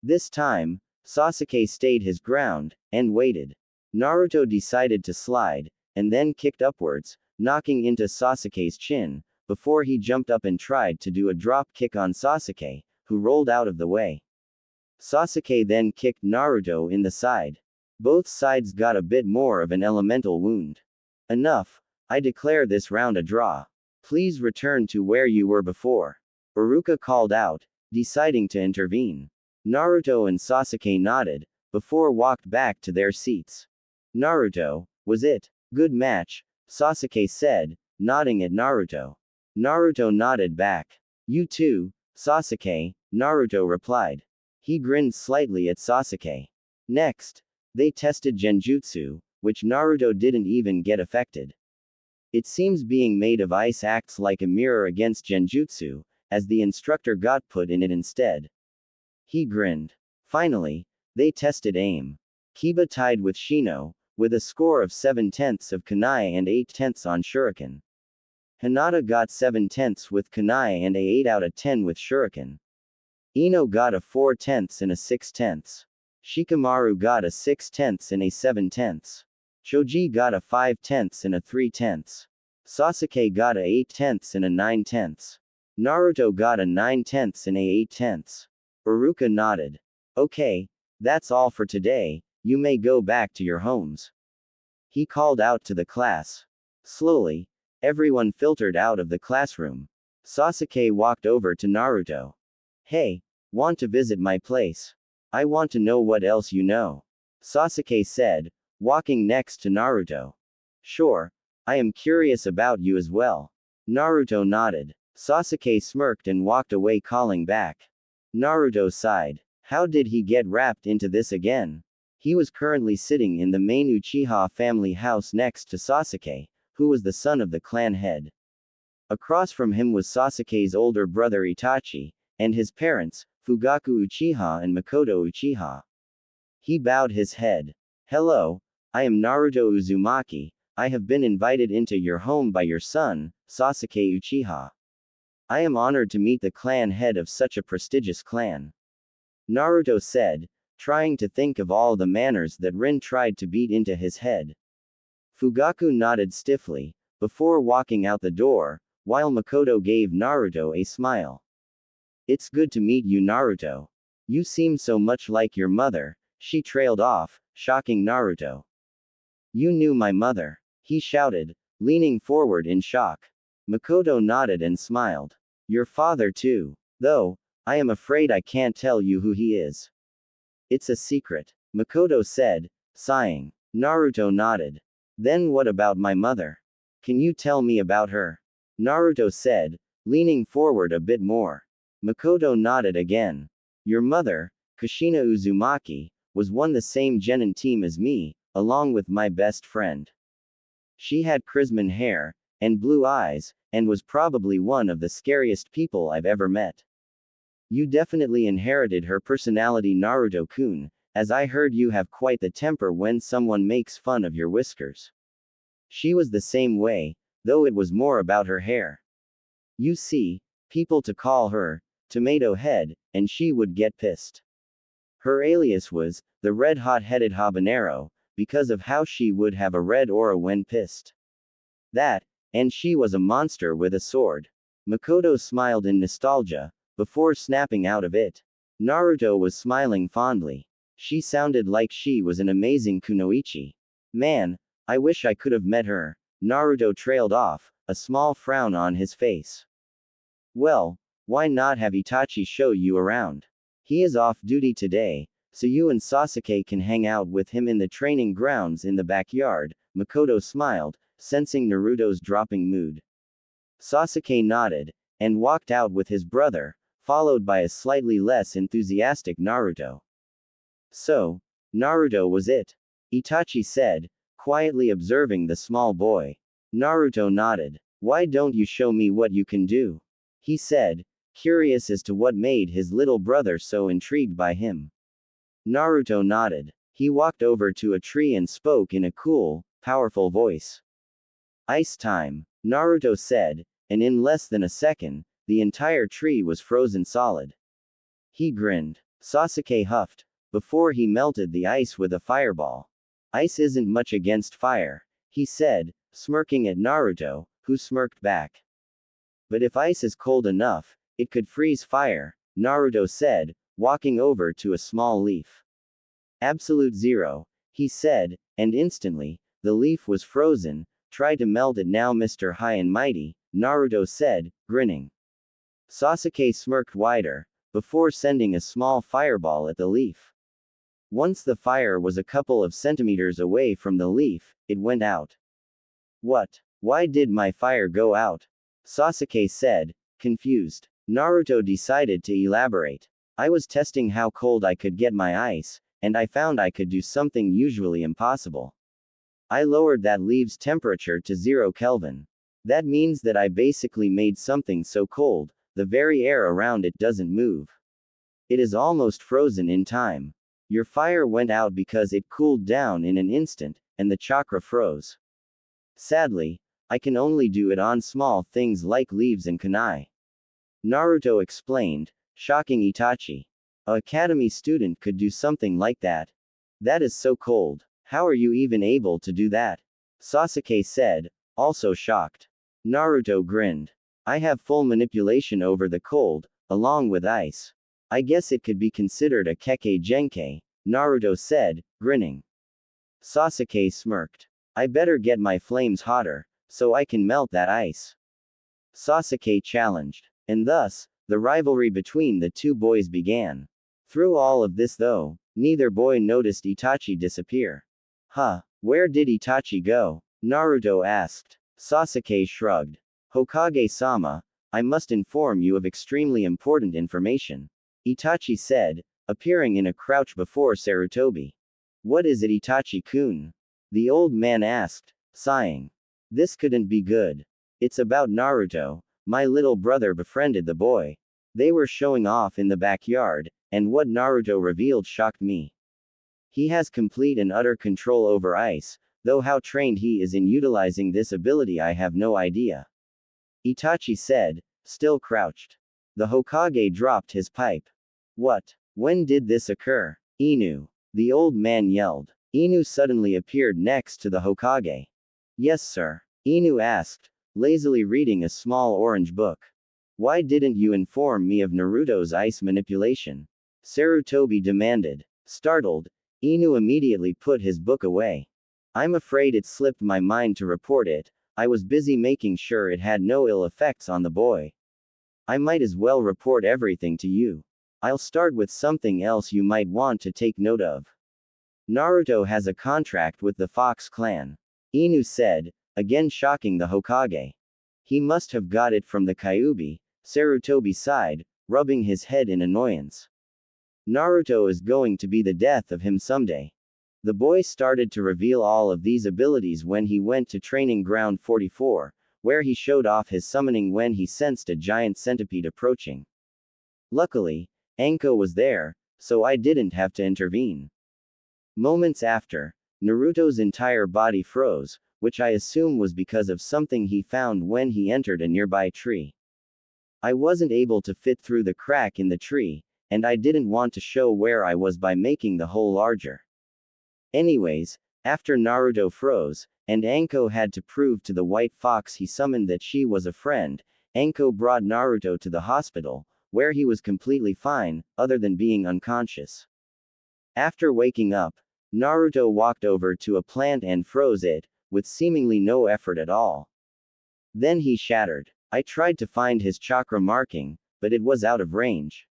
This time, Sasuke stayed his ground, and waited. Naruto decided to slide, and then kicked upwards, knocking into Sasuke's chin, before he jumped up and tried to do a drop kick on Sasuke, who rolled out of the way. Sasuke then kicked Naruto in the side. Both sides got a bit more of an elemental wound. Enough. I declare this round a draw. Please return to where you were before. Iruka called out, deciding to intervene. Naruto and Sasuke nodded, before walked back to their seats. Naruto, was it? Good match, Sasuke said, nodding at Naruto. Naruto nodded back. You too, Sasuke, Naruto replied. He grinned slightly at Sasuke. Next, they tested genjutsu, which Naruto didn't even get affected. It seems being made of ice acts like a mirror against genjutsu, as the instructor got put in it instead. He grinned. Finally, they tested aim. Kiba tied with Shino, with a score of 7/10 of kunai and 8/10 on shuriken. Hinata got 7/10 with kunai and a 8 out of 10 with shuriken. Ino got a 4/10 and a 6/10. Shikamaru got a 6/10 and a 7/10. Choji got a 5/10 and a 3/10. Sasuke got a 8/10 and a 9/10. Naruto got a 9/10 and a 8/10. Iruka nodded. Okay, that's all for today, you may go back to your homes. He called out to the class. Slowly, everyone filtered out of the classroom. Sasuke walked over to Naruto. Hey, want to visit my place? I want to know what else you know. Sasuke said, walking next to Naruto. Sure, I am curious about you as well. Naruto nodded. Sasuke smirked and walked away, calling back. Naruto sighed. How did he get wrapped into this again? He was currently sitting in the main Uchiha family house next to Sasuke, who was the son of the clan head. Across from him was Sasuke's older brother Itachi, and his parents, Fugaku Uchiha and Makoto Uchiha. He bowed his head. Hello, I am Naruto Uzumaki, I have been invited into your home by your son, Sasuke Uchiha. I am honored to meet the clan head of such a prestigious clan. Naruto said, trying to think of all the manners that Rin tried to beat into his head. Fugaku nodded stiffly, before walking out the door, while Makoto gave Naruto a smile. It's good to meet you, Naruto. You seem so much like your mother. She trailed off, shocking Naruto. You knew my mother, he shouted, leaning forward in shock. Makoto nodded and smiled. Your father too. Though, I am afraid I can't tell you who he is. It's a secret, Makoto said, sighing. Naruto nodded. Then what about my mother? Can you tell me about her? Naruto said, leaning forward a bit more. Makoto nodded again. Your mother, Kushina Uzumaki, was one the same genin team as me, along with my best friend. She had crimson hair, and blue eyes, and was probably one of the scariest people I've ever met. You definitely inherited her personality, Naruto-kun, as I heard you have quite the temper when someone makes fun of your whiskers. She was the same way, though it was more about her hair. You see, people to call her, Tomato Head, and she would get pissed. Her alias was, the Red Hot-Headed Habanero, because of how she would have a red aura when pissed. That, and she was a monster with a sword. Makoto smiled in nostalgia, before snapping out of it. Naruto was smiling fondly. She sounded like she was an amazing kunoichi. Man, I wish I could have met her. Naruto trailed off, a small frown on his face. Well, why not have Itachi show you around? He is off duty today, so you and Sasuke can hang out with him in the training grounds in the backyard. Makoto smiled, sensing Naruto's dropping mood. Sasuke nodded, and walked out with his brother, followed by a slightly less enthusiastic Naruto. So, Naruto was it? Itachi said, quietly observing the small boy. Naruto nodded. Why don't you show me what you can do? He said, curious as to what made his little brother so intrigued by him. Naruto nodded. He walked over to a tree and spoke in a cool, powerful voice. Ice time, Naruto said, and in less than a second, the entire tree was frozen solid. He grinned. Sasuke huffed, before he melted the ice with a fireball. Ice isn't much against fire, he said, smirking at Naruto, who smirked back. But if ice is cold enough, it could freeze fire, Naruto said, walking over to a small leaf. Absolute zero, he said, and instantly, the leaf was frozen. Try to melt it now, Mr. High and Mighty, Naruto said, grinning. Sasuke smirked wider, before sending a small fireball at the leaf. Once the fire was a couple of centimeters away from the leaf, it went out. What? Why did my fire go out? Sasuke said, confused. Naruto decided to elaborate. I was testing how cold I could get my ice, and I found I could do something usually impossible. I lowered that leaf's temperature to 0 Kelvin. That means that I basically made something so cold, the very air around it doesn't move. It is almost frozen in time. Your fire went out because it cooled down in an instant, and the chakra froze. Sadly, I can only do it on small things like leaves and kunai. Naruto explained, shocking Itachi. A academy student could do something like that. That is so cold. How are you even able to do that? Sasuke said, also shocked. Naruto grinned. I have full manipulation over the cold, along with ice. I guess it could be considered a Kekkei Genkei, Naruto said, grinning. Sasuke smirked. I better get my flames hotter, so I can melt that ice. Sasuke challenged. And thus, the rivalry between the two boys began. Through all of this though, neither boy noticed Itachi disappear. Huh, where did Itachi go? Naruto asked. Sasuke shrugged. Hokage-sama, I must inform you of extremely important information. Itachi said, appearing in a crouch before Sarutobi. What is it, Itachi-kun? The old man asked, sighing. This couldn't be good. It's about Naruto. My little brother befriended the boy. They were showing off in the backyard, and what Naruto revealed shocked me. He has complete and utter control over ice, though how trained he is in utilizing this ability I have no idea. Itachi said, still crouched. The Hokage dropped his pipe. What? When did this occur? Inu. The old man yelled. Inu suddenly appeared next to the Hokage. Yes, sir. Inu asked, lazily reading a small orange book. Why didn't you inform me of Naruto's ice manipulation? Sarutobi demanded. Startled, Inu immediately put his book away. I'm afraid it slipped my mind to report it. I was busy making sure it had no ill effects on the boy. I might as well report everything to you. I'll start with something else you might want to take note of. Naruto has a contract with the Fox clan. Inu said, again shocking the Hokage. He must have got it from the Kyuubi, Sarutobi sighed, rubbing his head in annoyance. Naruto is going to be the death of him someday. The boy started to reveal all of these abilities when he went to Training Ground 44, where he showed off his summoning when he sensed a giant centipede approaching. Luckily, Anko was there, so I didn't have to intervene. Moments after, Naruto's entire body froze, which I assume was because of something he found when he entered a nearby tree. I wasn't able to fit through the crack in the tree, and I didn't want to show where I was by making the hole larger. Anyways, after Naruto froze, and Anko had to prove to the white fox he summoned that she was a friend, Anko brought Naruto to the hospital, where he was completely fine, other than being unconscious. After waking up, Naruto walked over to a plant and froze it, with seemingly no effort at all. Then he shattered. I tried to find his chakra marking, but it was out of range.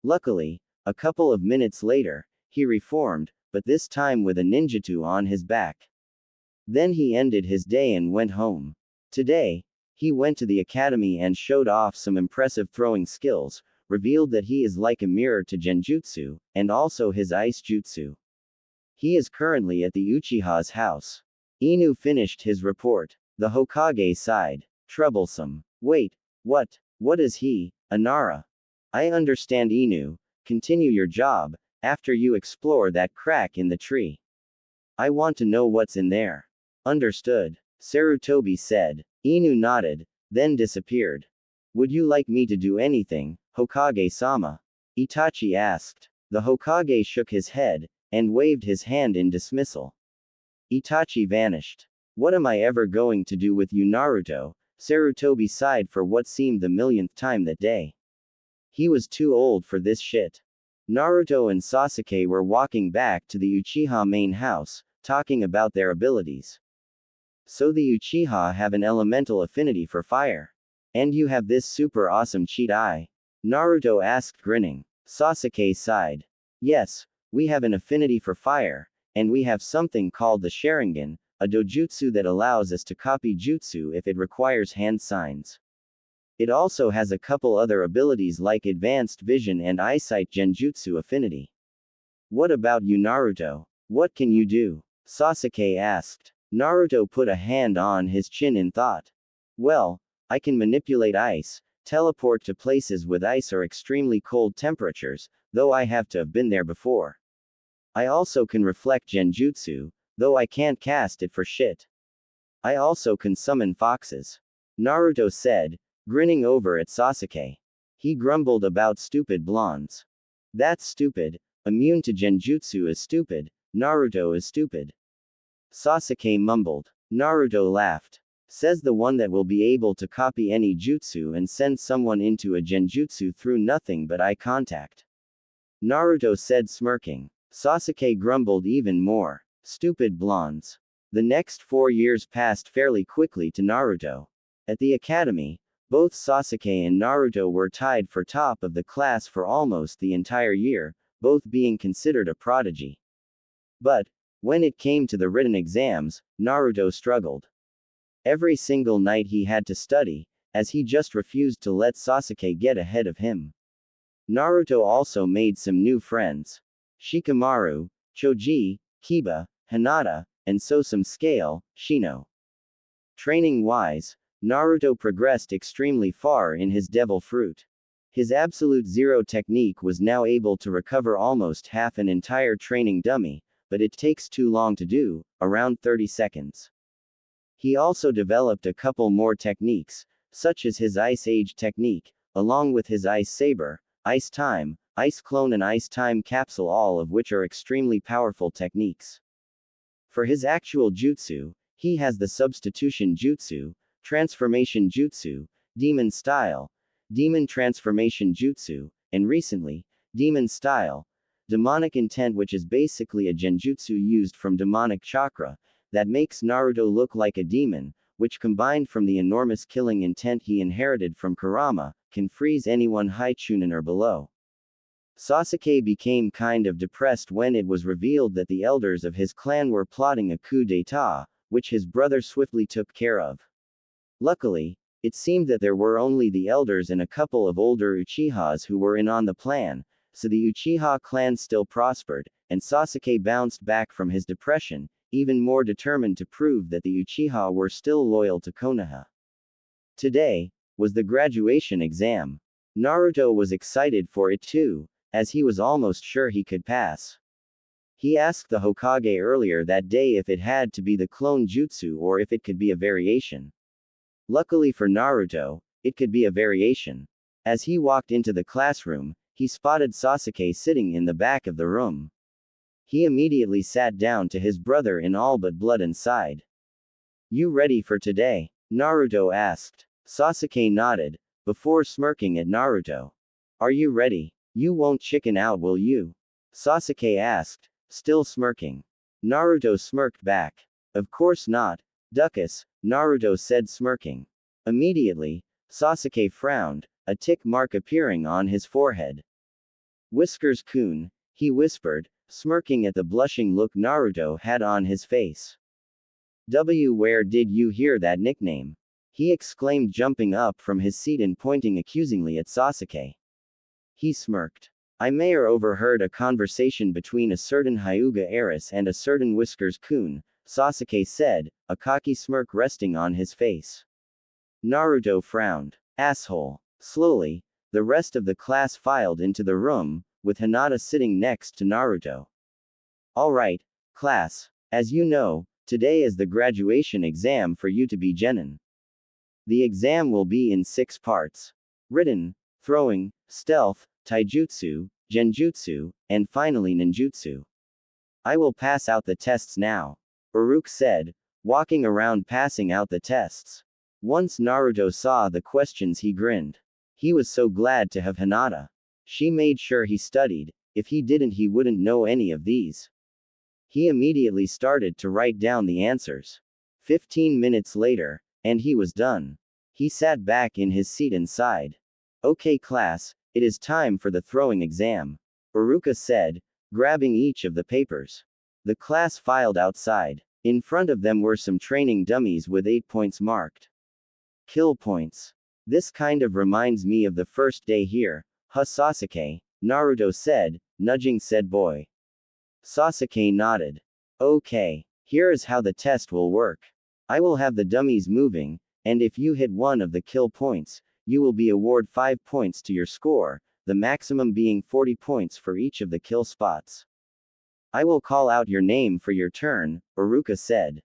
Luckily, a couple of minutes later, he reformed, but this time with a ninjutsu on his back. Then he ended his day and went home. Today, he went to the academy and showed off some impressive throwing skills, revealed that he is like a mirror to Genjutsu, and also his ice jutsu. He is currently at the Uchiha's house. Inu finished his report. The Hokage sighed. Troublesome. Wait, what is he, Anara? I understand, Inu. Continue your job, after you explore that crack in the tree. I want to know what's in there. Understood. Sarutobi said. Inu nodded, then disappeared. Would you like me to do anything, Hokage-sama? Itachi asked. The Hokage shook his head, and waved his hand in dismissal. Itachi vanished. What am I ever going to do with you, Naruto? Sarutobi sighed for what seemed the millionth time that day. He was too old for this shit. Naruto and Sasuke were walking back to the Uchiha main house, talking about their abilities. So the Uchiha have an elemental affinity for fire. And you have this super awesome cheat eye? Naruto asked, grinning. Sasuke sighed. Yes, we have an affinity for fire, and we have something called the Sharingan, a dojutsu that allows us to copy jutsu if it requires hand signs. It also has a couple other abilities like advanced vision and eyesight genjutsu affinity. What about you, Naruto? What can you do? Sasuke asked. Naruto put a hand on his chin in thought. Well, I can manipulate ice, teleport to places with ice or extremely cold temperatures, though I have to have been there before. I also can reflect genjutsu, though I can't cast it for shit. I also can summon foxes. Naruto said, grinning over at Sasuke. He grumbled about stupid blondes. That's stupid. Immune to genjutsu is stupid. Naruto is stupid. Sasuke mumbled. Naruto laughed. Says the one that will be able to copy any jutsu and send someone into a genjutsu through nothing but eye contact. Naruto said, smirking. Sasuke grumbled even more. Stupid blondes. The next 4 years passed fairly quickly to Naruto. At the academy, both Sasuke and Naruto were tied for top of the class for almost the entire year, both being considered a prodigy. But, when it came to the written exams, Naruto struggled. Every single night he had to study, as he just refused to let Sasuke get ahead of him. Naruto also made some new friends. Shikamaru, Choji, Kiba, Hinata, and so some scale, Shino. Training-wise, Naruto progressed extremely far in his devil fruit. His absolute zero technique was now able to recover almost half an entire training dummy, but it takes too long to do, around 30 seconds. He also developed a couple more techniques, such as his Ice Age technique, along with his Ice Saber, Ice Time, Ice Clone and Ice Time Capsule, all of which are extremely powerful techniques. For his actual jutsu, he has the Substitution Jutsu, Transformation Jutsu, Demon Style, Demon Transformation Jutsu, and recently, Demon Style, Demonic Intent, which is basically a genjutsu used from demonic chakra, that makes Naruto look like a demon, which combined from the enormous killing intent he inherited from Kurama, can freeze anyone high chunin or below. Sasuke became kind of depressed when it was revealed that the elders of his clan were plotting a coup d'état, which his brother swiftly took care of. Luckily, it seemed that there were only the elders and a couple of older Uchihas who were in on the plan, so the Uchiha clan still prospered, and Sasuke bounced back from his depression, even more determined to prove that the Uchiha were still loyal to Konoha. Today was the graduation exam. Naruto was excited for it too, as he was almost sure he could pass. He asked the Hokage earlier that day if it had to be the clone jutsu or if it could be a variation. Luckily for Naruto, it could be a variation. As he walked into the classroom, he spotted Sasuke sitting in the back of the room. He immediately sat down to his brother in all but blood inside. You ready for today? Naruto asked. Sasuke nodded, before smirking at Naruto. Are you ready? You won't chicken out, will you? Sasuke asked, still smirking. Naruto smirked back. Of course not, Duckus, Naruto said, smirking. Immediately, Sasuke frowned, a tick mark appearing on his forehead. Whiskers-kun, he whispered, smirking at the blushing look Naruto had on his face. Where did you hear that nickname? He exclaimed, jumping up from his seat and pointing accusingly at Sasuke. He smirked. I may or overheard a conversation between a certain Hyuga heiress and a certain Whiskers-kun, Sasuke said, a cocky smirk resting on his face. Naruto frowned. Asshole. Slowly, the rest of the class filed into the room, with Hinata sitting next to Naruto. Alright, class. As you know, today is the graduation exam for you to be genin. The exam will be in 6 parts. Written, throwing, stealth, taijutsu, genjutsu, and finally ninjutsu. I will pass out the tests now. Uruk said, walking around passing out the tests. Once Naruto saw the questions he grinned. He was so glad to have Hinata. She made sure he studied, if he didn't he wouldn't know any of these. He immediately started to write down the answers. 15 minutes later, and he was done. He sat back in his seat and sighed. Okay class, it is time for the throwing exam. Uruka said, grabbing each of the papers. The class filed outside. In front of them were some training dummies with 8 points marked. Kill points. This kind of reminds me of the first day here, huh Sasuke, Naruto said, nudging said boy. Sasuke nodded. Okay, here is how the test will work. I will have the dummies moving, and if you hit one of the kill points, you will be awarded 5 points to your score, the maximum being 40 points for each of the kill spots. I will call out your name for your turn, Iruka said.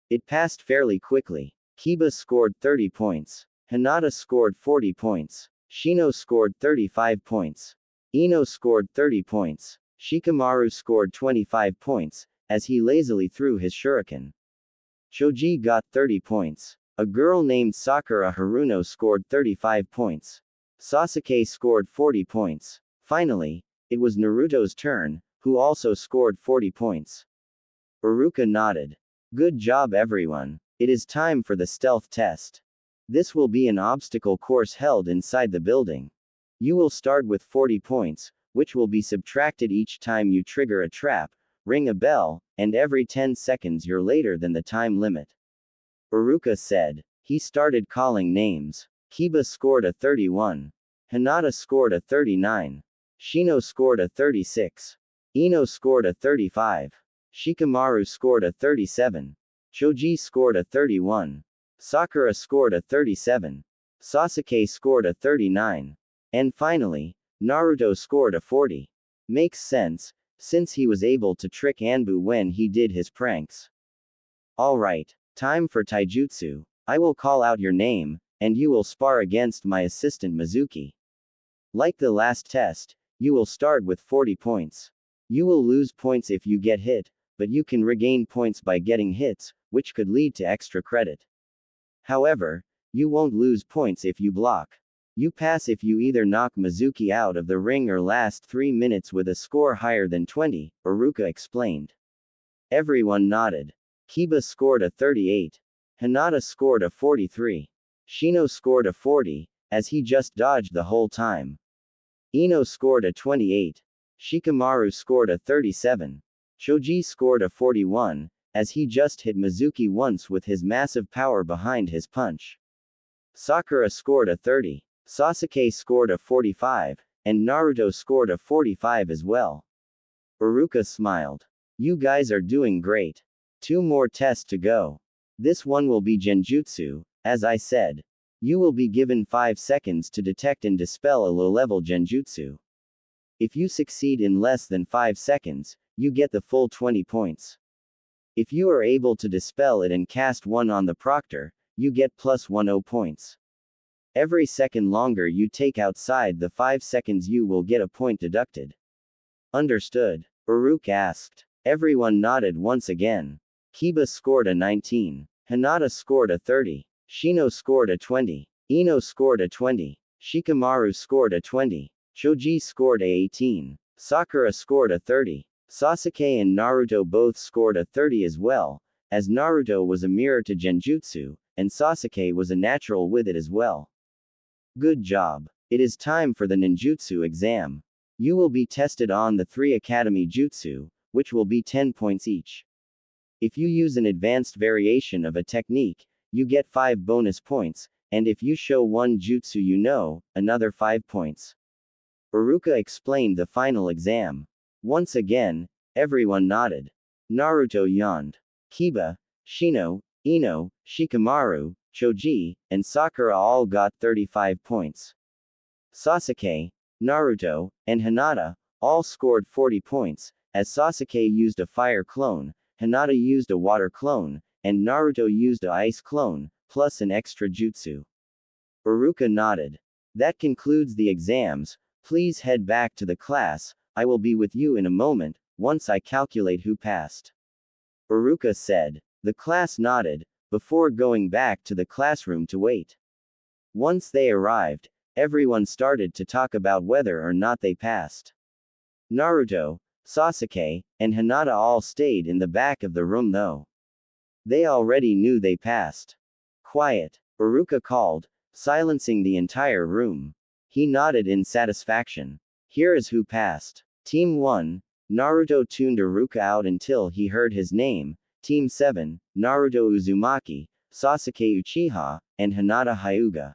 It passed fairly quickly. Kiba scored 30 points. Hinata scored 40 points. Shino scored 35 points. Ino scored 30 points. Shikamaru scored 25 points, as he lazily threw his shuriken. Choji got 30 points. A girl named Sakura Haruno scored 35 points. Sasuke scored 40 points. Finally, it was Naruto's turn, who also scored 40 points. Iruka nodded. Good job everyone. It is time for the stealth test. This will be an obstacle course held inside the building. You will start with 40 points, which will be subtracted each time you trigger a trap, ring a bell, and every 10 seconds you're later than the time limit. Iruka said. He started calling names. Kiba scored a 31. Hinata scored a 39. Shino scored a 36. Ino scored a 35. Shikamaru scored a 37. Choji scored a 31. Sakura scored a 37. Sasuke scored a 39. And finally, Naruto scored a 40. Makes sense, since he was able to trick Anbu when he did his pranks. Alright, time for taijutsu. I will call out your name, and you will spar against my assistant Mizuki. Like the last test, you will start with 40 points. You will lose points if you get hit, but you can regain points by getting hits, which could lead to extra credit. However, you won't lose points if you block. You pass if you either knock Mizuki out of the ring or last 3 minutes with a score higher than 20, Iruka explained. Everyone nodded. Kiba scored a 38. Hinata scored a 43. Shino scored a 40, as he just dodged the whole time. Ino scored a 28. Shikamaru scored a 37. Choji scored a 41, as he just hit Mizuki once with his massive power behind his punch. Sakura scored a 30. Sasuke scored a 45, and Naruto scored a 45 as well. Iruka smiled. You guys are doing great. 2 more tests to go. This one will be genjutsu, as I said. You will be given 5 seconds to detect and dispel a low-level genjutsu. If you succeed in less than 5 seconds, you get the full 20 points. If you are able to dispel it and cast one on the proctor, you get plus 10 points. Every second longer you take outside the 5 seconds you will get a point deducted. Understood? Iruka asked. Everyone nodded once again. Kiba scored a 19. Hinata scored a 30. Shino scored a 20. Ino scored a 20. Shikamaru scored a 20. Choji scored a 18. Sakura scored a 30. Sasuke and Naruto both scored a 30 as well, as Naruto was a mirror to genjutsu, and Sasuke was a natural with it as well. Good job. It is time for the ninjutsu exam. You will be tested on the 3 academy jutsu, which will be 10 points each. If you use an advanced variation of a technique, you get 5 bonus points, and if you show one jutsu you know, another 5 points. Iruka explained the final exam. Once again, everyone nodded. Naruto yawned. Kiba, Shino, Ino, Shikamaru, Choji, and Sakura all got 35 points. Sasuke, Naruto, and Hinata all scored 40 points, as Sasuke used a fire clone, Hinata used a water clone, and Naruto used a ice clone, plus an extra jutsu. Iruka nodded. That concludes the exams. Please head back to the class. I will be with you in a moment, once I calculate who passed. Iruka said. The class nodded, before going back to the classroom to wait. Once they arrived, everyone started to talk about whether or not they passed. Naruto, Sasuke, and Hinata all stayed in the back of the room though. They already knew they passed. Quiet, Iruka called, silencing the entire room. He nodded in satisfaction. Here is who passed. Team 1, Naruto tuned Iruka out until he heard his name. Team 7, Naruto Uzumaki, Sasuke Uchiha, and Hinata Hyuga.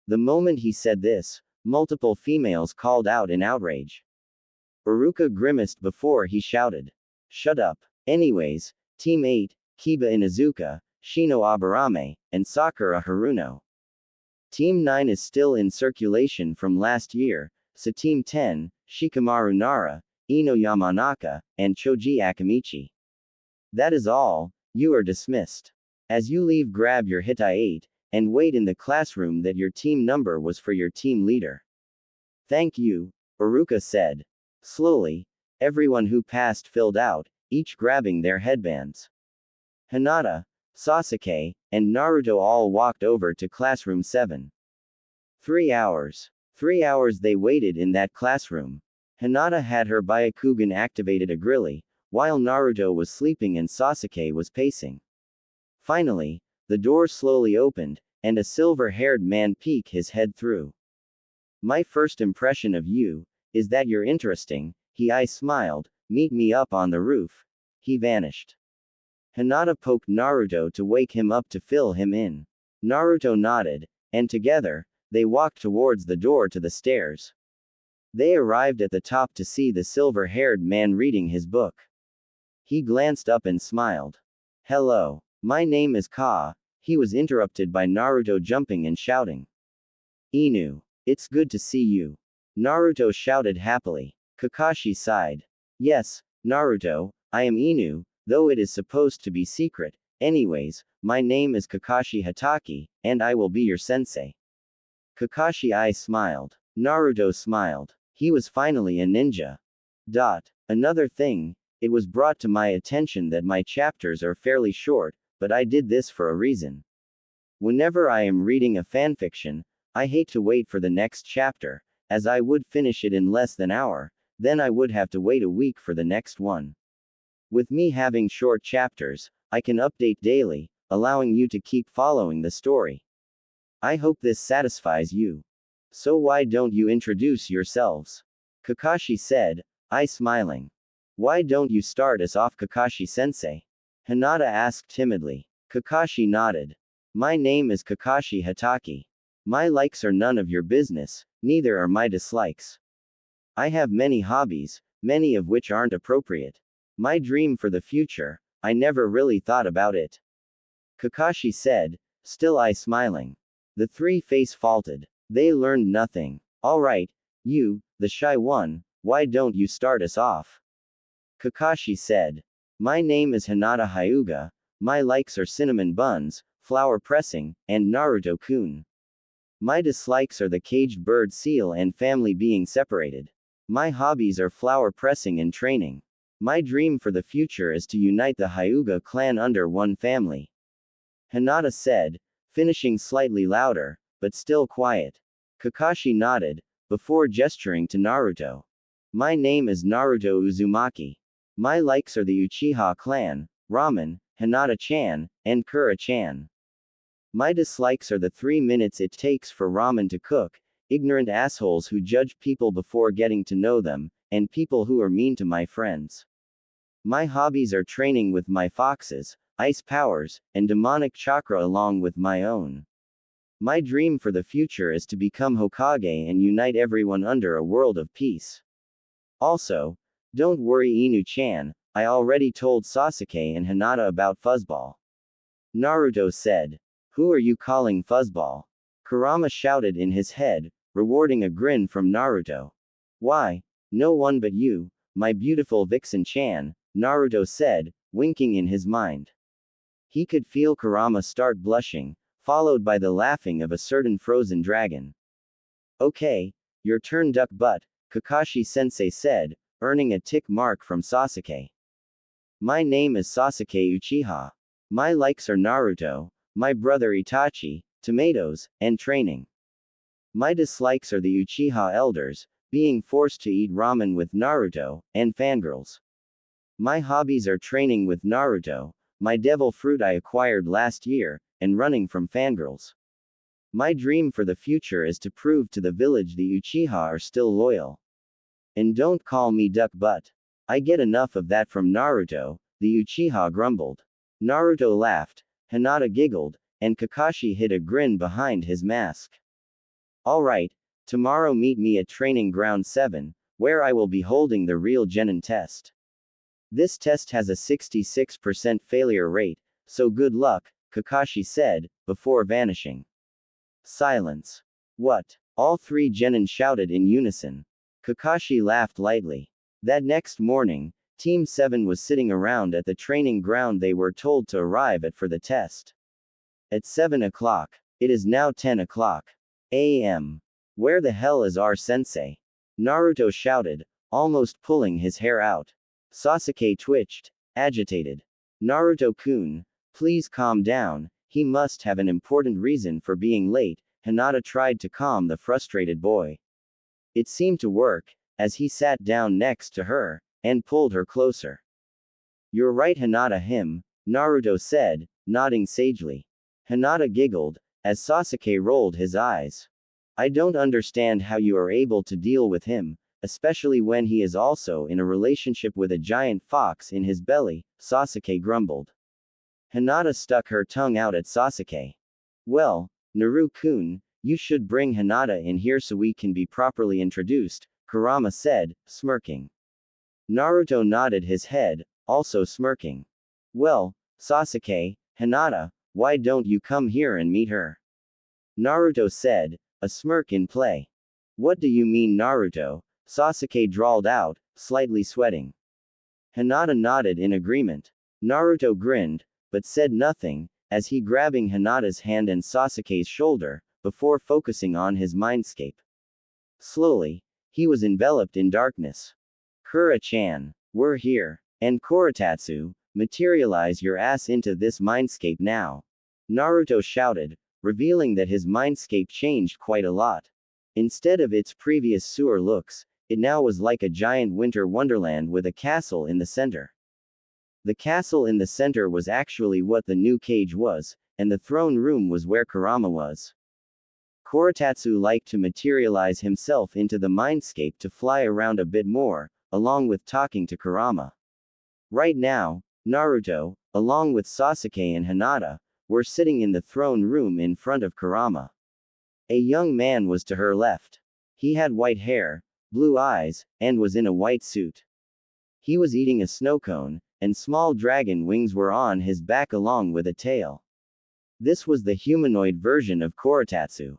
The moment he said this, multiple females called out in outrage. Iruka grimaced before he shouted. Shut up. Anyways, Team 8, Kiba Inuzuka, Shino Aburame, and Sakura Haruno. Team 9 is still in circulation from last year, so Team 10, Shikamaru Nara, Ino Yamanaka, and Choji Akamichi. That is all, you are dismissed. As you leave, grab your Hitai 8, and wait in the classroom that your team number was for your team leader. Thank you, Iruka said. Slowly, everyone who passed filled out, each grabbing their headbands. Hinata, Sasuke, and Naruto all walked over to classroom 7. 3 hours. 3 hours they waited in that classroom. Hinata had her Byakugan activated agrilly, while Naruto was sleeping and Sasuke was pacing. Finally, the door slowly opened, and a silver-haired man peeked his head through. My first impression of you is that you're interesting, I smiled. Meet me up on the roof. He vanished. Hinata poked Naruto to wake him up to fill him in. Naruto nodded, and together, they walked towards the door to the stairs. They arrived at the top to see the silver-haired man reading his book. He glanced up and smiled. Hello. My name is Ka. He was interrupted by Naruto jumping and shouting. Inu. It's good to see you. Naruto shouted happily. Kakashi sighed. Yes, Naruto, I am Inu, though it is supposed to be secret. Anyways, my name is Kakashi Hatake, and I will be your sensei. Kakashi smiled. Naruto smiled. He was finally a ninja. Another thing, it was brought to my attention that my chapters are fairly short, but I did this for a reason. Whenever I am reading a fanfiction, I hate to wait for the next chapter, as I would finish it in less than an hour, then I would have to wait a week for the next one. With me having short chapters, I can update daily, allowing you to keep following the story. I hope this satisfies you. So why don't you introduce yourselves? Kakashi said, smiling. Why don't you start us off, Kakashi-sensei? Hinata asked timidly. Kakashi nodded. My name is Kakashi Hatake. My likes are none of your business, neither are my dislikes. I have many hobbies, many of which aren't appropriate. My dream for the future, I never really thought about it. Kakashi said, still smiling. The three face faulted. They learned nothing. Alright, you, the shy one, why don't you start us off? Kakashi said. My name is Hinata Hyuga, my likes are cinnamon buns, flower pressing, and Naruto-kun. My dislikes are the caged bird seal and family being separated. My hobbies are flower pressing and training. My dream for the future is to unite the Hyuga clan under one family. Hinata said, finishing slightly louder, but still quiet. Kakashi nodded, before gesturing to Naruto. My name is Naruto Uzumaki. My likes are the Uchiha clan, ramen, Hinata-chan, and Kura-chan. My dislikes are the 3 minutes it takes for ramen to cook, ignorant assholes who judge people before getting to know them, and people who are mean to my friends. My hobbies are training with my foxes, ice powers, and demonic chakra along with my own. My dream for the future is to become Hokage and unite everyone under a world of peace. Also, don't worry Inu-chan, I already told Sasuke and Hinata about Fuzzball. Naruto said. Who are you calling Fuzzball? Kurama shouted in his head, rewarding a grin from Naruto. Why, no one but you, my beautiful Vixen-chan, Naruto said, winking in his mind. He could feel Kurama start blushing, followed by the laughing of a certain frozen dragon. Okay, your turn duck butt, Kakashi-sensei said, earning a tick mark from Sasuke. My name is Sasuke Uchiha. My likes are Naruto, my brother Itachi, tomatoes, and training. My dislikes are the Uchiha elders, being forced to eat ramen with Naruto, and fangirls. My hobbies are training with Naruto, my devil fruit I acquired last year, and running from fangirls. My dream for the future is to prove to the village the Uchiha are still loyal. And don't call me duck butt. I get enough of that from Naruto, the Uchiha grumbled. Naruto laughed, Hinata giggled, and Kakashi hid a grin behind his mask. Alright, tomorrow meet me at Training Ground 7, where I will be holding the real Genin test. This test has a 66% failure rate, so good luck, Kakashi said, before vanishing. Silence. What? All three Genin shouted in unison. Kakashi laughed lightly. That next morning, Team 7 was sitting around at the training ground they were told to arrive at for the test. At 7 o'clock. It is now 10 o'clock a.m. Where the hell is our sensei? Naruto shouted, almost pulling his hair out. Sasuke twitched, agitated. Naruto-kun, please calm down, he must have an important reason for being late. Hinata tried to calm the frustrated boy. It seemed to work, as he sat down next to her, and pulled her closer. You're right, Hinata. Naruto said, nodding sagely. Hinata giggled, as Sasuke rolled his eyes. I don't understand how you are able to deal with him, especially when he is also in a relationship with a giant fox in his belly, Sasuke grumbled. Hinata stuck her tongue out at Sasuke. Well, Naru-kun, you should bring Hinata in here so we can be properly introduced, Kurama said, smirking. Naruto nodded his head, also smirking. Well, Sasuke, Hinata, why don't you come here and meet her? Naruto said, a smirk in play. What do you mean, Naruto? Sasuke drawled out, slightly sweating. Hinata nodded in agreement. Naruto grinned, but said nothing, as he grabbing Hinata's hand and Sasuke's shoulder, before focusing on his mindscape. Slowly, he was enveloped in darkness. Kura-chan, we're here. And Koratatsu, materialize your ass into this mindscape now. Naruto shouted, revealing that his mindscape changed quite a lot. Instead of its previous sewer looks, it now was like a giant winter wonderland with a castle in the center. The castle in the center was actually what the new cage was, and the throne room was where Kurama was. Koratatsu liked to materialize himself into the mindscape to fly around a bit more, along with talking to Kurama. Right now, Naruto, along with Sasuke and Hinata, were sitting in the throne room in front of Kurama. A young man was to her left. He had white hair, blue eyes, and was in a white suit. He was eating a snow cone, and small dragon wings were on his back along with a tail. This was the humanoid version of Koratatsu.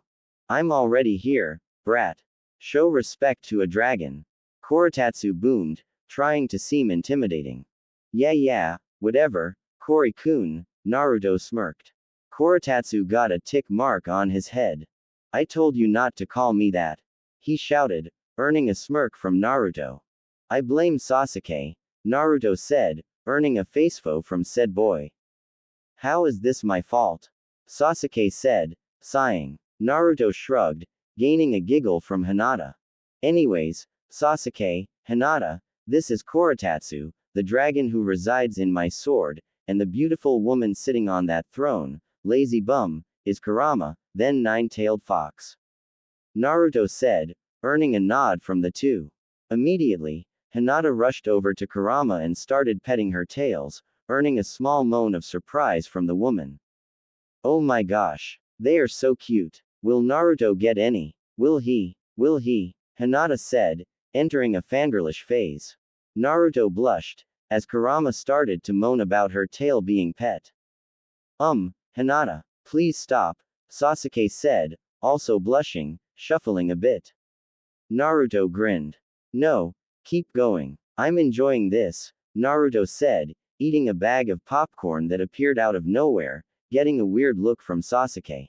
I'm already here, brat. Show respect to a dragon. Koratatsu boomed, trying to seem intimidating. Yeah, whatever, Kori-kun, Naruto smirked. Koratatsu got a tick mark on his head. I told you not to call me that. He shouted, earning a smirk from Naruto. I blame Sasuke, Naruto said, earning a facefo from said boy. How is this my fault? Sasuke said, sighing. Naruto shrugged, gaining a giggle from Hinata. Anyways, Sasuke, Hinata, this is Koratatsu, the dragon who resides in my sword, and the beautiful woman sitting on that throne, lazy bum, is Kurama, then nine-tailed fox. Naruto said, earning a nod from the two. Immediately, Hinata rushed over to Kurama and started petting her tails, earning a small moan of surprise from the woman. Oh my gosh, they are so cute. Will Naruto get any? Will he? Hinata said, entering a fangirlish phase. Naruto blushed, as Kurama started to moan about her tail being pet. Hinata, please stop, Sasuke said, also blushing, shuffling a bit. Naruto grinned. No, keep going. I'm enjoying this, Naruto said, eating a bag of popcorn that appeared out of nowhere, getting a weird look from Sasuke.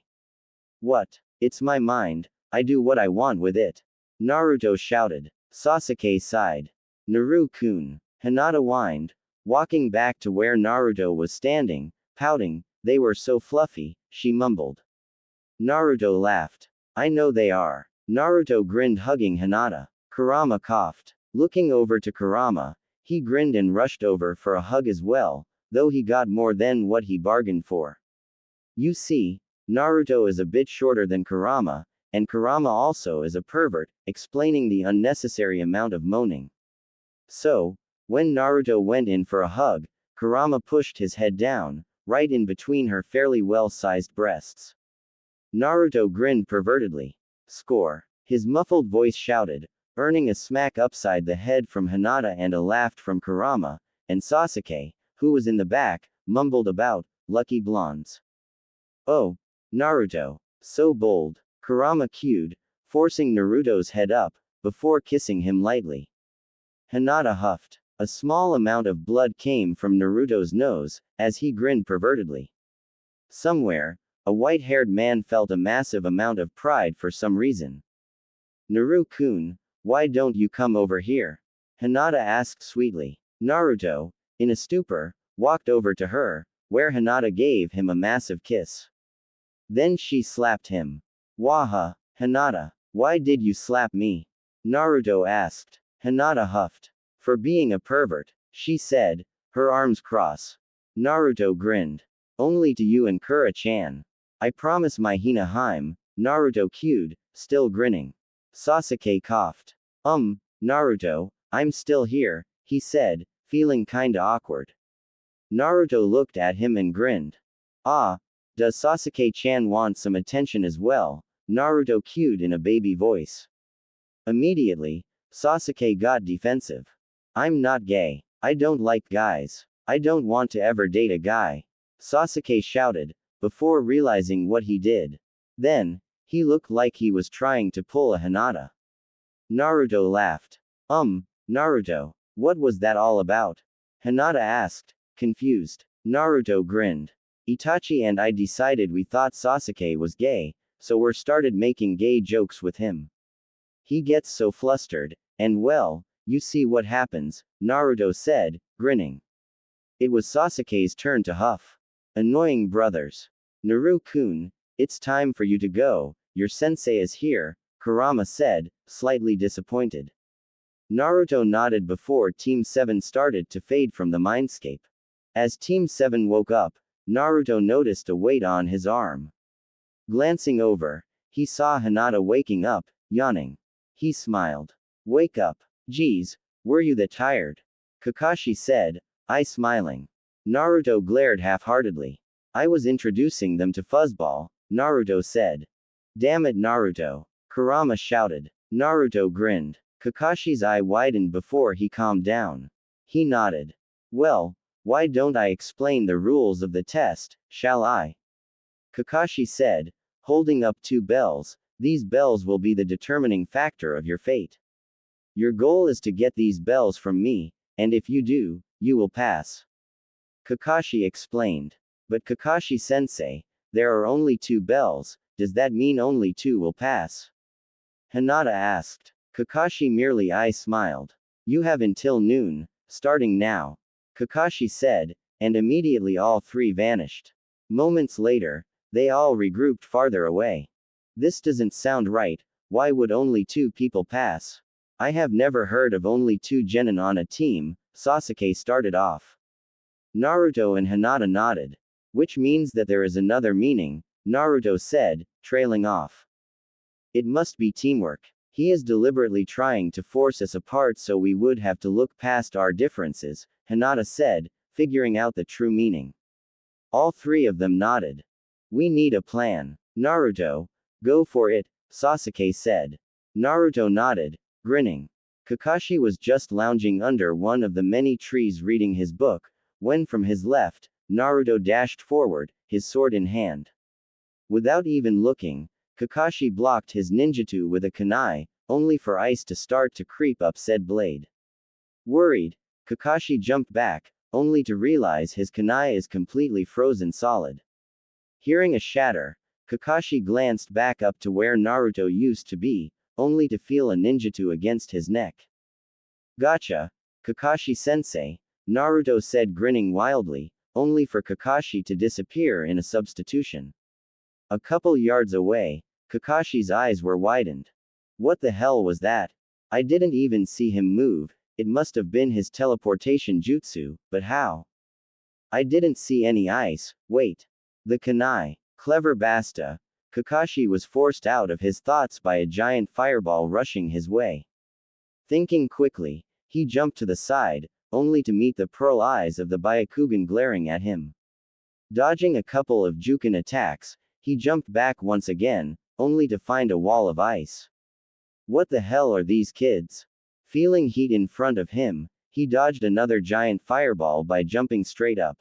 What? It's my mind, I do what I want with it. Naruto shouted. Sasuke sighed. Naru-kun. Hinata whined, walking back to where Naruto was standing, pouting, they were so fluffy, she mumbled. Naruto laughed. I know they are. Naruto grinned, hugging Hinata. Kurama coughed. Looking over to Kurama, he grinned and rushed over for a hug as well, though he got more than what he bargained for. You see, Naruto is a bit shorter than Kurama, and Kurama also is a pervert, explaining the unnecessary amount of moaning. So, when Naruto went in for a hug, Kurama pushed his head down, right in between her fairly well-sized breasts. Naruto grinned pervertedly. Score. His muffled voice shouted, earning a smack upside the head from Hinata and a laugh from Kurama, and Sasuke, who was in the back, mumbled about, lucky blondes. Oh, Naruto. So bold. Kurama cued, forcing Naruto's head up, before kissing him lightly. Hinata huffed. A small amount of blood came from Naruto's nose, as he grinned pervertedly. Somewhere, a white-haired man felt a massive amount of pride for some reason. Naru-kun, why don't you come over here? Hinata asked sweetly. Naruto, in a stupor, walked over to her, where Hinata gave him a massive kiss. Then she slapped him. Waha, Hinata, why did you slap me? Naruto asked. Hinata huffed. For being a pervert, she said, her arms cross. Naruto grinned. Only to you and Kura-chan. I promise my Hina-heim, Naruto cued, still grinning. Sasuke coughed. Naruto, I'm still here, he said, feeling kinda awkward. Naruto looked at him and grinned. Ah, does Sasuke-chan want some attention as well? Naruto cued in a baby voice. Immediately, Sasuke got defensive. I'm not gay. I don't like guys. I don't want to ever date a guy. Sasuke shouted, before realizing what he did. Then, he looked like he was trying to pull a Hinata. Naruto laughed. Naruto, what was that all about? Hinata asked, confused. Naruto grinned. Itachi and I decided we thought Sasuke was gay, so we started making gay jokes with him. He gets so flustered, and well, you see what happens, Naruto said, grinning. It was Sasuke's turn to huff. Annoying brothers. Naru-kun, it's time for you to go, your sensei is here, Kurama said, slightly disappointed. Naruto nodded before Team 7 started to fade from the mindscape. As Team 7 woke up, Naruto noticed a weight on his arm. Glancing over, he saw Hinata waking up, yawning. He smiled. Wake up. Geez, were you that tired? Kakashi said, I smiling. Naruto glared half-heartedly. I was introducing them to Fuzzball, Naruto said. Damn it Naruto, Kurama shouted. Naruto grinned. Kakashi's eye widened before he calmed down. He nodded. Well, why don't I explain the rules of the test, shall I? Kakashi said, holding up 2 bells, these bells will be the determining factor of your fate. Your goal is to get these bells from me, and if you do, you will pass. Kakashi explained. But Kakashi-sensei, there are only 2 bells, does that mean only 2 will pass? Hinata asked. Kakashi merely smiled. You have until noon, starting now. Kakashi said, and immediately all 3 vanished. Moments later, they all regrouped farther away. This doesn't sound right, why would only 2 people pass? I have never heard of only 2 genin on a team, Sasuke started off. Naruto and Hinata nodded. Which means that there is another meaning, Naruto said, trailing off. It must be teamwork. He is deliberately trying to force us apart so we would have to look past our differences, Hinata said, figuring out the true meaning. All 3 of them nodded. We need a plan. Naruto, go for it, Sasuke said. Naruto nodded, grinning. Kakashi was just lounging under one of the many trees reading his book, when from his left, Naruto dashed forward, his sword in hand. Without even looking, Kakashi blocked his ninjutsu with a kunai, only for ice to start to creep up said blade. Worried, Kakashi jumped back, only to realize his kunai is completely frozen solid. Hearing a shatter, Kakashi glanced back up to where Naruto used to be, only to feel a ninjutsu against his neck. Gotcha, Kakashi-sensei, Naruto said grinning wildly, only for Kakashi to disappear in a substitution. A couple yards away, Kakashi's eyes were widened. What the hell was that? I didn't even see him move, it must have been his teleportation jutsu, but how? I didn't see any ice, wait. The kunai. Clever basta. Kakashi was forced out of his thoughts by a giant fireball rushing his way. Thinking quickly, he jumped to the side, only to meet the pearl eyes of the Byakugan glaring at him. Dodging a couple of Jukin attacks, he jumped back once again, only to find a wall of ice. What the hell are these kids? Feeling heat in front of him, he dodged another giant fireball by jumping straight up.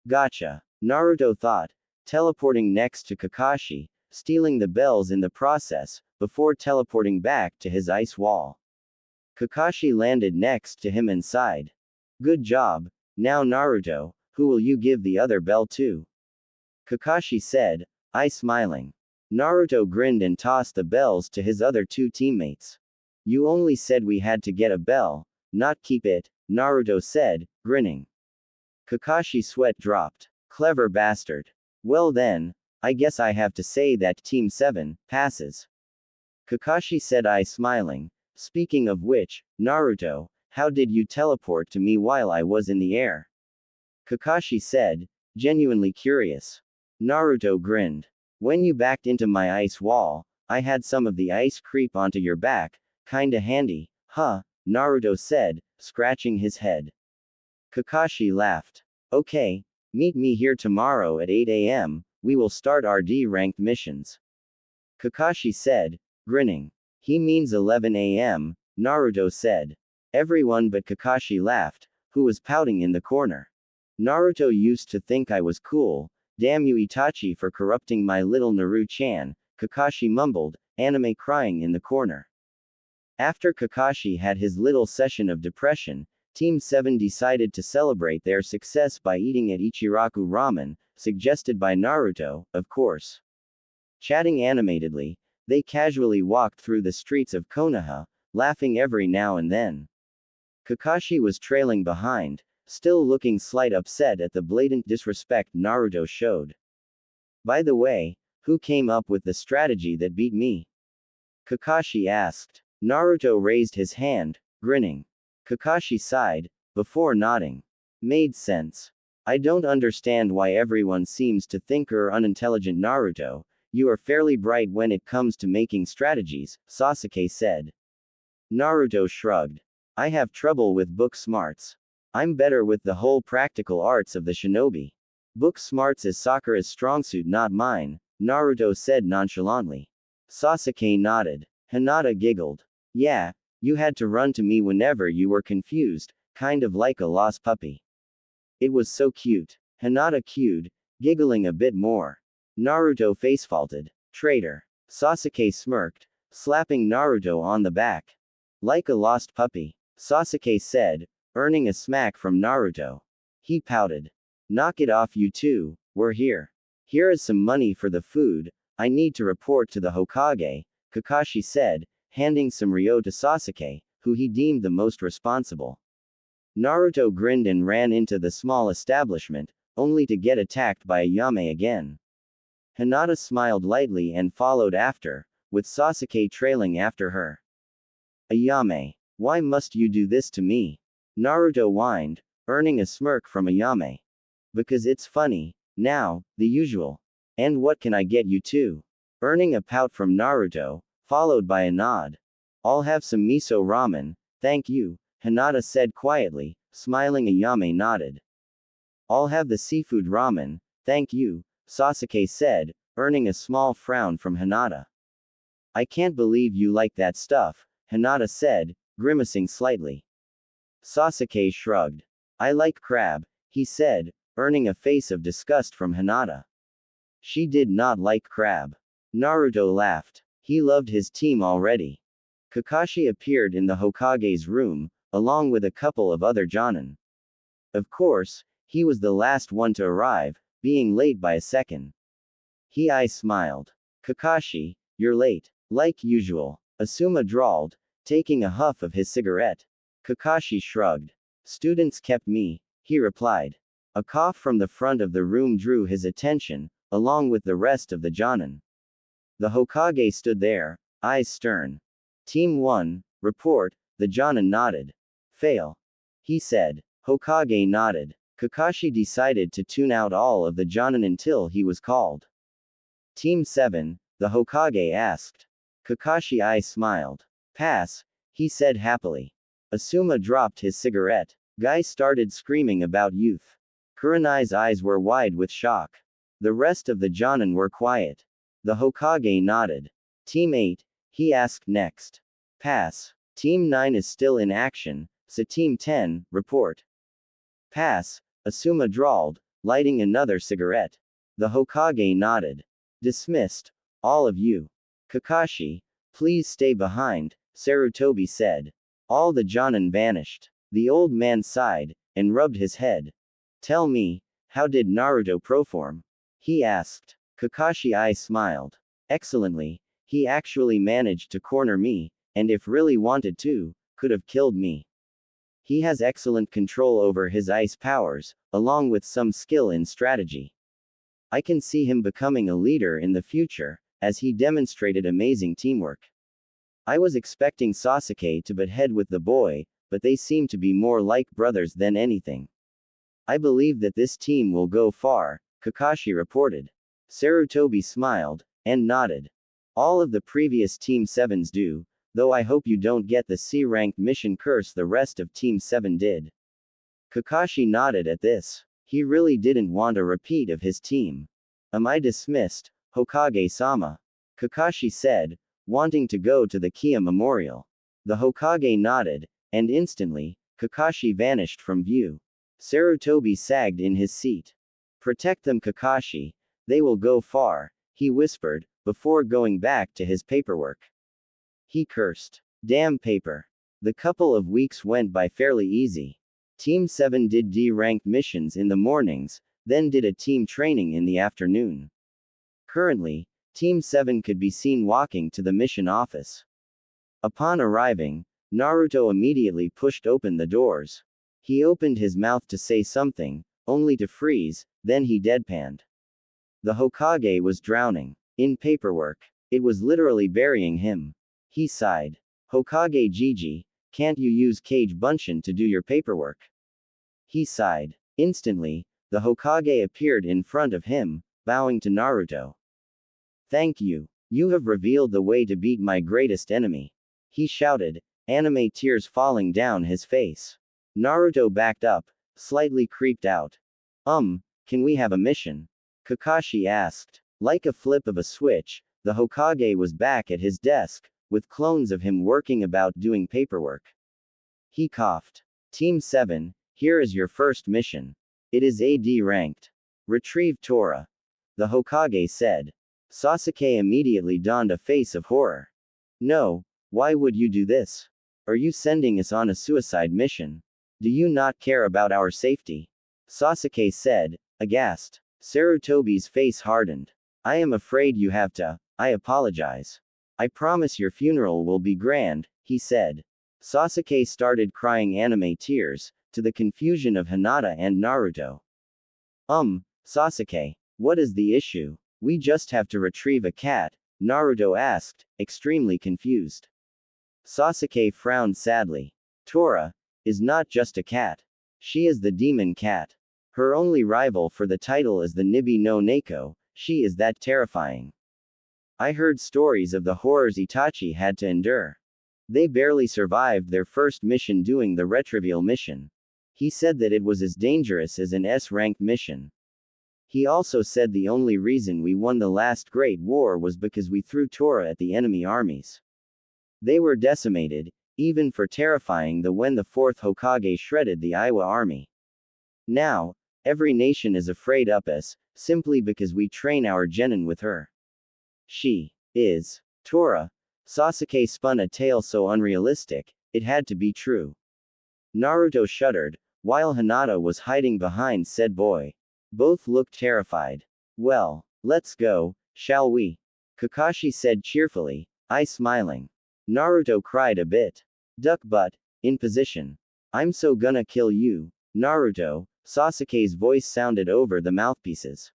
Gotcha, Naruto thought, teleporting next to Kakashi, stealing the bells in the process, before teleporting back to his ice wall. Kakashi landed next to him and sighed. Good job. Now Naruto, who will you give the other bell to? Kakashi said, I smiling. Naruto grinned and tossed the bells to his other two teammates. You only said we had to get a bell, not keep it, Naruto said, grinning. Kakashi's sweat dropped. Clever bastard. Well then, I guess I have to say that Team 7 passes. Kakashi said, I smiling. Speaking of which, Naruto, how did you teleport to me while I was in the air? Kakashi said, genuinely curious. Naruto grinned. When you backed into my ice wall, I had some of the ice creep onto your back, kinda handy, huh? Naruto said, scratching his head. Kakashi laughed. Okay, meet me here tomorrow at 8 a.m., we will start our D-ranked missions. Kakashi said, grinning. He means 11 a.m., Naruto said. Everyone but Kakashi laughed, who was pouting in the corner. Naruto used to think I was cool, damn you Itachi for corrupting my little Naru-chan, Kakashi mumbled, anime crying in the corner. After Kakashi had his little session of depression, Team 7 decided to celebrate their success by eating at Ichiraku Ramen, suggested by Naruto, of course. Chatting animatedly, they casually walked through the streets of Konoha, laughing every now and then. Kakashi was trailing behind, still looking slight upset at the blatant disrespect Naruto showed. By the way, who came up with the strategy that beat me? Kakashi asked. Naruto raised his hand, grinning. Kakashi sighed, before nodding. Made sense. I don't understand why everyone seems to think you're unintelligent, Naruto. You are fairly bright when it comes to making strategies, Sasuke said. Naruto shrugged. I have trouble with book smarts. I'm better with the whole practical arts of the shinobi. Book smarts is Sakura's strong suit, not mine, Naruto said nonchalantly. Sasuke nodded. Hinata giggled. Yeah, you had to run to me whenever you were confused, kind of like a lost puppy. It was so cute. Hinata cued, giggling a bit more. Naruto facefaulted. Traitor. Sasuke smirked, slapping Naruto on the back. Like a lost puppy, Sasuke said, earning a smack from Naruto. He pouted. Knock it off, you two, we're here. Here is some money for the food, I need to report to the Hokage, Kakashi said, handing some ryo to Sasuke, who he deemed the most responsible. Naruto grinned and ran into the small establishment, only to get attacked by Ayame again. Hinata smiled lightly and followed after, with Sasuke trailing after her. Ayame, why must you do this to me? Naruto whined, earning a smirk from Ayame. Because it's funny, now, the usual. And what can I get you too? Earning a pout from Naruto, followed by a nod. I'll have some miso ramen, thank you, Hinata said quietly, smiling. Ayame nodded. I'll have the seafood ramen, thank you, Sasuke said, earning a small frown from Hinata. I can't believe you like that stuff, Hinata said, grimacing slightly. Sasuke shrugged. I like crab, he said, earning a face of disgust from Hinata. She did not like crab. Naruto laughed. He loved his team already. Kakashi appeared in the Hokage's room, along with a couple of other Jonin. Of course, he was the last one to arrive, being late by a second. I smiled. Kakashi, you're late. Like usual, Asuma drawled, taking a huff of his cigarette. Kakashi shrugged. Students kept me, he replied. A cough from the front of the room drew his attention, along with the rest of the Jonin. The Hokage stood there, eyes stern. Team 1, report, the Jonin nodded. Fail. He said. Hokage nodded. Kakashi decided to tune out all of the Jonin until he was called. Team 7, the Hokage asked. Kakashi smiled. Pass, he said happily. Asuma dropped his cigarette. Guy started screaming about youth. Kurenai's eyes were wide with shock. The rest of the Jonin were quiet. The Hokage nodded. Team 8, he asked next. Pass. Team 9 is still in action, so Team 10, report. Pass, Asuma drawled, lighting another cigarette. The Hokage nodded. Dismissed. All of you. Kakashi, please stay behind, Sarutobi said. All the Jonin vanished. The old man sighed, and rubbed his head. Tell me, how did Naruto perform? He asked. Kakashi I smiled. Excellently, he actually managed to corner me, and if really wanted to, could have killed me. He has excellent control over his ice powers, along with some skill in strategy. I can see him becoming a leader in the future, as he demonstrated amazing teamwork. I was expecting Sasuke to butt head with the boy, but they seem to be more like brothers than anything. I believe that this team will go far, Kakashi reported. Sarutobi smiled, and nodded. All of the previous Team 7s do, though I hope you don't get the C-ranked mission curse the rest of Team 7 did. Kakashi nodded at this. He really didn't want a repeat of his team. Am I dismissed, Hokage-sama? Kakashi said, wanting to go to the Kia Memorial. The Hokage nodded, and instantly, Kakashi vanished from view. Sarutobi sagged in his seat. Protect them, Kakashi. They will go far, he whispered, before going back to his paperwork. He cursed. Damn paper. The couple of weeks went by fairly easy. Team 7 did D-ranked missions in the mornings, then did a team training in the afternoon. Currently, Team 7 could be seen walking to the mission office. Upon arriving, Naruto immediately pushed open the doors. He opened his mouth to say something, only to freeze, then he deadpanned. The Hokage was drowning in paperwork. It was literally burying him. He sighed. Hokage Gigi, can't you use Kage Bunshin to do your paperwork? He sighed. Instantly, the Hokage appeared in front of him, bowing to Naruto. Thank you. You have revealed the way to beat my greatest enemy. He shouted, anime tears falling down his face. Naruto backed up, slightly creeped out. Can we have a mission? Kakashi asked. Like a flip of a switch, the Hokage was back at his desk, with clones of him working about doing paperwork. He coughed. Team 7, here is your first mission. It is AD ranked. Retrieve Tora. The Hokage said. Sasuke immediately donned a face of horror. No, why would you do this? Are you sending us on a suicide mission? Do you not care about our safety? Sasuke said, aghast. Sarutobi's face hardened. I am afraid you have to. I apologize. I promise your funeral will be grand, he said. Sasuke started crying anime tears, to the confusion of Hinata and Naruto. Sasuke, what is the issue? We just have to retrieve a cat, Naruto asked, extremely confused. Sasuke frowned sadly. Tora is not just a cat. She is the demon cat. Her only rival for the title is the Nibi no Neko. She is that terrifying. I heard stories of the horrors Itachi had to endure. They barely survived their first mission doing the retrieval mission. He said that it was as dangerous as an S-ranked mission. He also said the only reason we won the last Great War was because we threw Tora at the enemy armies. They were decimated, even for terrifying when the fourth Hokage shredded the Iwa army. Now, every nation is afraid of us, simply because we train our genin with her. She is Tora. Sasuke spun a tale so unrealistic, it had to be true. Naruto shuddered, while Hinata was hiding behind said boy. Both looked terrified. Well, let's go, shall we? Kakashi said cheerfully, I smiling. Naruto cried a bit. Duck butt, in position. I'm so gonna kill you, Naruto, Sasuke's voice sounded over the mouthpieces.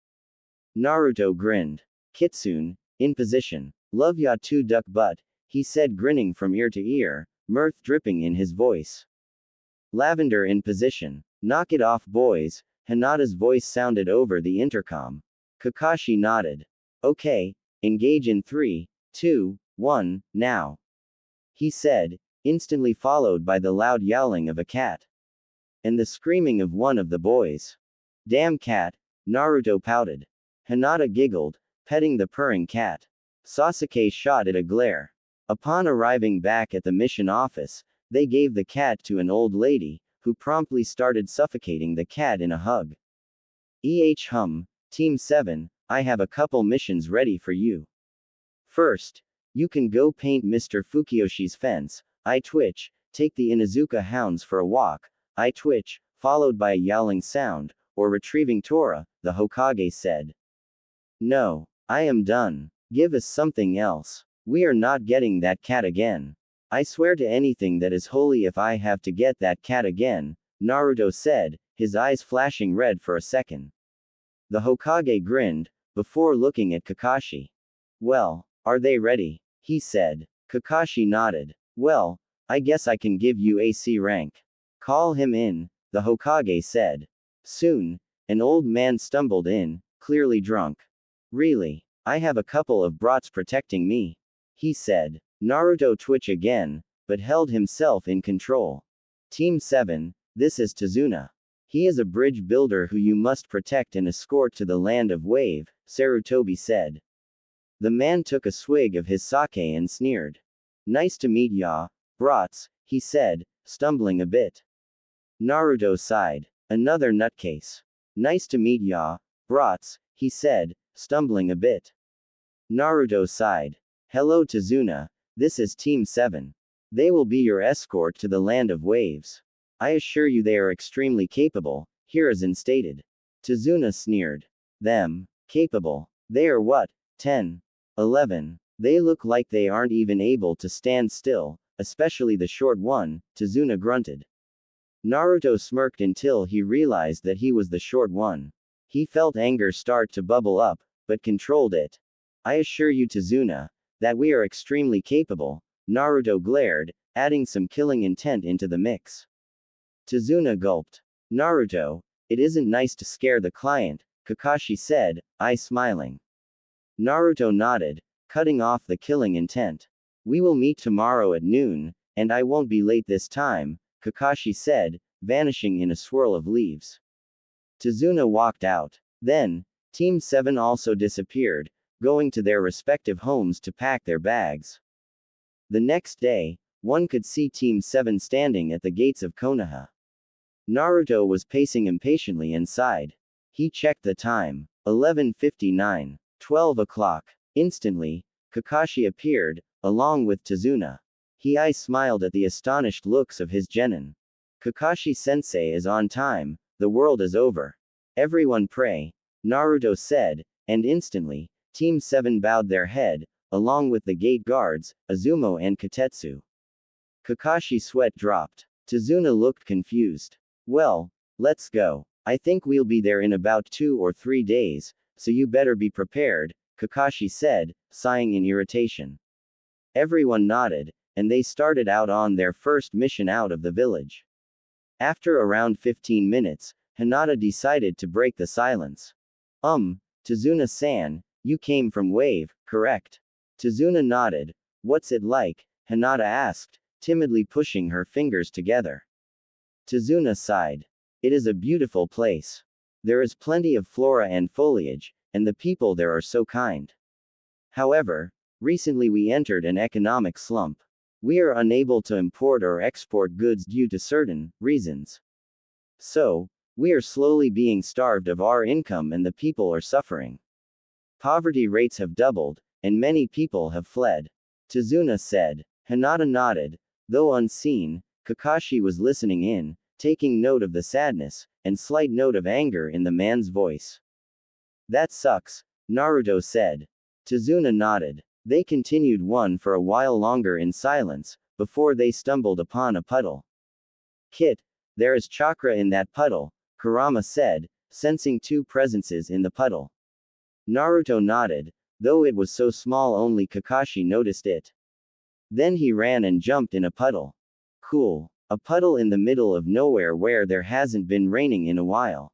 Naruto grinned. Kitsune, in position. Love ya too duck butt, he said grinning from ear to ear, mirth dripping in his voice. Lavender in position. Knock it off boys, Hinata's voice sounded over the intercom. Kakashi nodded. Okay, engage in 3, 2, 1, now. He said, instantly followed by the loud yowling of a cat. And the screaming of one of the boys. Damn cat, Naruto pouted. Hinata giggled, petting the purring cat. Sasuke shot at a glare. Upon arriving back at the mission office, they gave the cat to an old lady, who promptly started suffocating the cat in a hug. Team 7, I have a couple missions ready for you. First, you can go paint Mr. Fukuyoshi's fence. I twitch, take the Inuzuka hounds for a walk, I twitch, followed by a yowling sound, or retrieving Tora, the Hokage said. No. I am done. Give us something else. We are not getting that cat again. I swear to anything that is holy if I have to get that cat again, Naruto said, his eyes flashing red for a second. The Hokage grinned, before looking at Kakashi. Well, are they ready? He said. Kakashi nodded. Well, I guess I can give you AC rank. Call him in, the Hokage said. Soon, an old man stumbled in, clearly drunk. Really? I have a couple of brats protecting me, he said. Naruto twitched again, but held himself in control. Team 7, this is Tazuna. He is a bridge builder who you must protect and escort to the land of Wave, Sarutobi said. The man took a swig of his sake and sneered. Nice to meet ya, brats, he said, stumbling a bit. Naruto sighed. Another nutcase. Nice to meet ya, brats, he said, stumbling a bit. Naruto sighed. Hello Tazuna, this is Team 7. They will be your escort to the land of waves. I assure you they are extremely capable, Hiruzen stated. Tazuna sneered. Them. Capable. They are what, 10? 11? They look like they aren't even able to stand still, especially the short one, Tazuna grunted. Naruto smirked until he realized that he was the short one. He felt anger start to bubble up, but controlled it. I assure you Tazuna, that we are extremely capable, Naruto glared, adding some killing intent into the mix. Tazuna gulped. Naruto, it isn't nice to scare the client, Kakashi said, eye smiling. Naruto nodded, cutting off the killing intent. We will meet tomorrow at noon, and I won't be late this time, Kakashi said, vanishing in a swirl of leaves. Tazuna walked out. Then, Team 7 also disappeared, going to their respective homes to pack their bags. The next day, one could see Team 7 standing at the gates of Konoha. Naruto was pacing impatiently inside. He checked the time. 11:59. 12 o'clock. Instantly, Kakashi appeared, along with Tazuna. He smiled at the astonished looks of his genin. Kakashi-sensei is on time, the world is over. Everyone pray, Naruto said, and instantly, Team 7 bowed their head, along with the gate guards, Azumo and Katetsu. Kakashi's sweat dropped. Tazuna looked confused. Well, let's go. I think we'll be there in about 2 or 3 days, so you better be prepared, Kakashi said, sighing in irritation. Everyone nodded, and they started out on their first mission out of the village. After around 15 minutes, Hinata decided to break the silence. Tazuna-san, you came from Wave, correct? Tazuna nodded. What's it like? Hinata asked, timidly pushing her fingers together. Tazuna sighed. It is a beautiful place. There is plenty of flora and foliage, and the people there are so kind. However, recently we entered an economic slump. We are unable to import or export goods due to certain reasons. So, we are slowly being starved of our income and the people are suffering. Poverty rates have doubled, and many people have fled. Tazuna said. Hinata nodded. Though unseen, Kakashi was listening in, taking note of the sadness, and slight note of anger in the man's voice. That sucks, Naruto said. Tazuna nodded. They continued one for a while longer in silence, before they stumbled upon a puddle. Kit, there is chakra in that puddle, Kurama said, sensing 2 presences in the puddle. Naruto nodded, though it was so small only Kakashi noticed it. Then he ran and jumped in a puddle. Cool. A puddle in the middle of nowhere where there hasn't been raining in a while.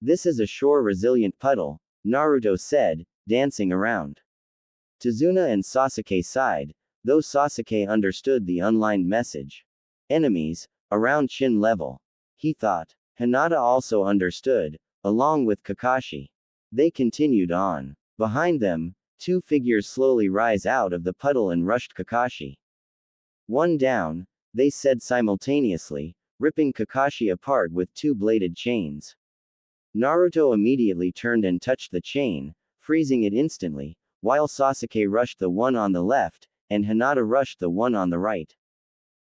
This is a shore-resilient puddle, Naruto said, dancing around. Tazuna and Sasuke sighed, though Sasuke understood the unlined message. Enemies, around chin level. He thought. Hinata also understood, along with Kakashi. They continued on. Behind them, 2 figures slowly rise out of the puddle and rushed Kakashi. One down, they said simultaneously, ripping Kakashi apart with 2-bladed chains. Naruto immediately turned and touched the chain, freezing it instantly, while Sasuke rushed the one on the left, and Hinata rushed the one on the right.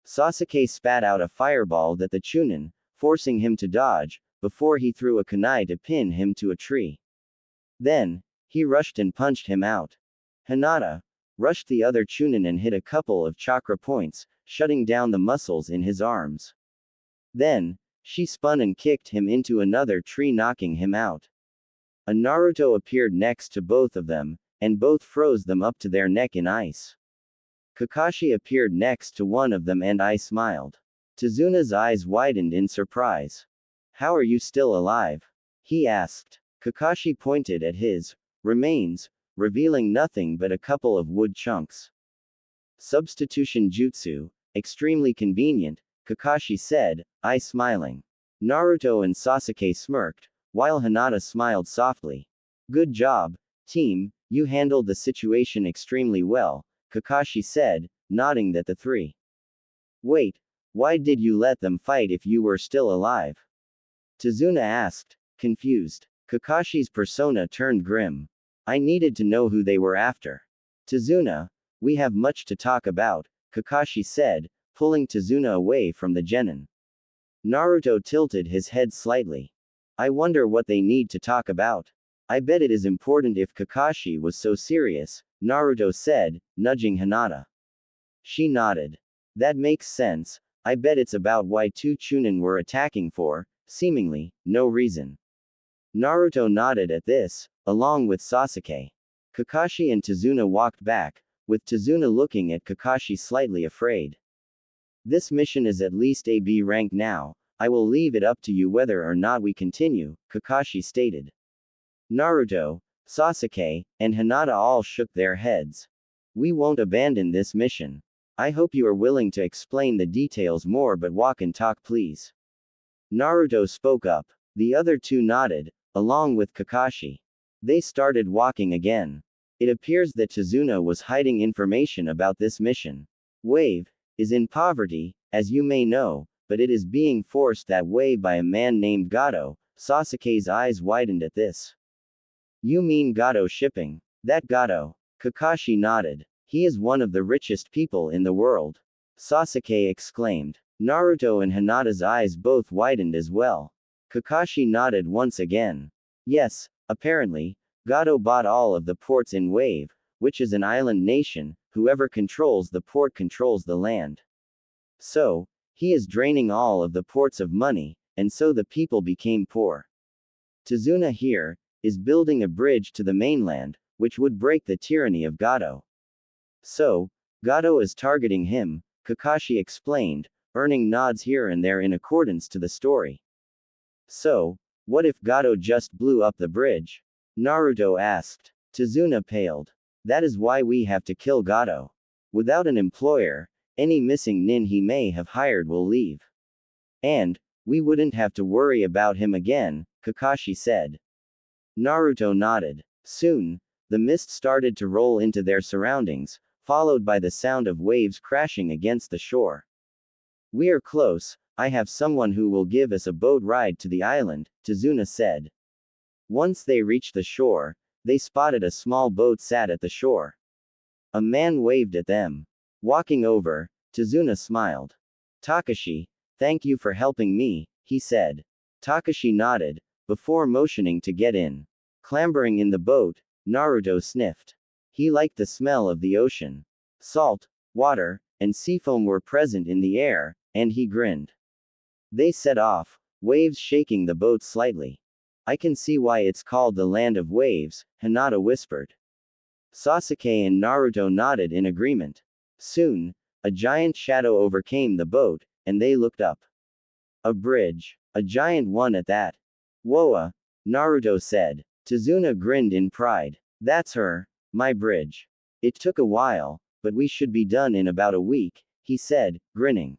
Sasuke spat out a fireball at the Chunin, forcing him to dodge, before he threw a kunai to pin him to a tree. Then, he rushed and punched him out. Hinata rushed the other Chunin and hit a couple of chakra points, shutting down the muscles in his arms. Then, she spun and kicked him into another tree, knocking him out. A Naruto appeared next to both of them, and both froze them up to their neck in ice. Kakashi appeared next to one of them and I smiled. Tazuna's eyes widened in surprise. "How are you still alive?" he asked. Kakashi pointed at his remains, revealing nothing but a couple of wood chunks. "Substitution jutsu, extremely convenient," Kakashi said, I smiling. Naruto and Sasuke smirked, while Hinata smiled softly. "Good job, team, you handled the situation extremely well," Kakashi said, nodding at the three. "Wait, why did you let them fight if you were still alive?" Tazuna asked, confused. Kakashi's persona turned grim. "I needed to know who they were after." "Tazuna, we have much to talk about," Kakashi said, pulling Tazuna away from the genin. Naruto tilted his head slightly. "I wonder what they need to talk about. I bet it is important if Kakashi was so serious," Naruto said, nudging Hinata. She nodded. "That makes sense, I bet it's about why two Chunin were attacking for, seemingly, no reason." Naruto nodded at this, along with Sasuke. Kakashi and Tazuna walked back, with Tazuna looking at Kakashi slightly afraid. "This mission is at least a B rank now, I will leave it up to you whether or not we continue," Kakashi stated. Naruto, Sasuke, and Hinata all shook their heads. "We won't abandon this mission. I hope you are willing to explain the details more, but walk and talk please." Naruto spoke up. The other two nodded, along with Kakashi. They started walking again. It appears that Tazuna was hiding information about this mission. Wave is in poverty, as you may know, but it is being forced that way by a man named Gato. Sasuke's eyes widened at this. "You mean Gato shipping? That Gato?" Kakashi nodded. "He is one of the richest people in the world," Sasuke exclaimed. Naruto and Hinata's eyes both widened as well. Kakashi nodded once again. "Yes, apparently, Gato bought all of the ports in Wave, which is an island nation. Whoever controls the port controls the land. So, he is draining all of the ports of money, and so the people became poor. Tazuna here is building a bridge to the mainland, which would break the tyranny of Gato. So, Gato is targeting him," Kakashi explained, earning nods here and there in accordance to the story. "So, what if Gato just blew up the bridge?" Naruto asked. Tazuna paled. "That is why we have to kill Gato. Without an employer, any missing nin he may have hired will leave. And, we wouldn't have to worry about him again," Kakashi said. Naruto nodded. Soon, the mist started to roll into their surroundings, followed by the sound of waves crashing against the shore. "We are close, I have someone who will give us a boat ride to the island," Tazuna said. Once they reached the shore, they spotted a small boat sat at the shore. A man waved at them. Walking over, Tazuna smiled. "Takashi, thank you for helping me," he said. Takashi nodded, before motioning to get in. Clambering in the boat, Naruto sniffed. He liked the smell of the ocean. Salt, water, and seafoam were present in the air, and he grinned. They set off, waves shaking the boat slightly. "I can see why it's called the Land of Waves," Hinata whispered. Sasuke and Naruto nodded in agreement. Soon, a giant shadow overcame the boat, and they looked up. A bridge. A giant one at that. "Whoa," Naruto said. Tazuna grinned in pride. "That's her, my bridge. It took a while, but we should be done in about a week," he said, grinning.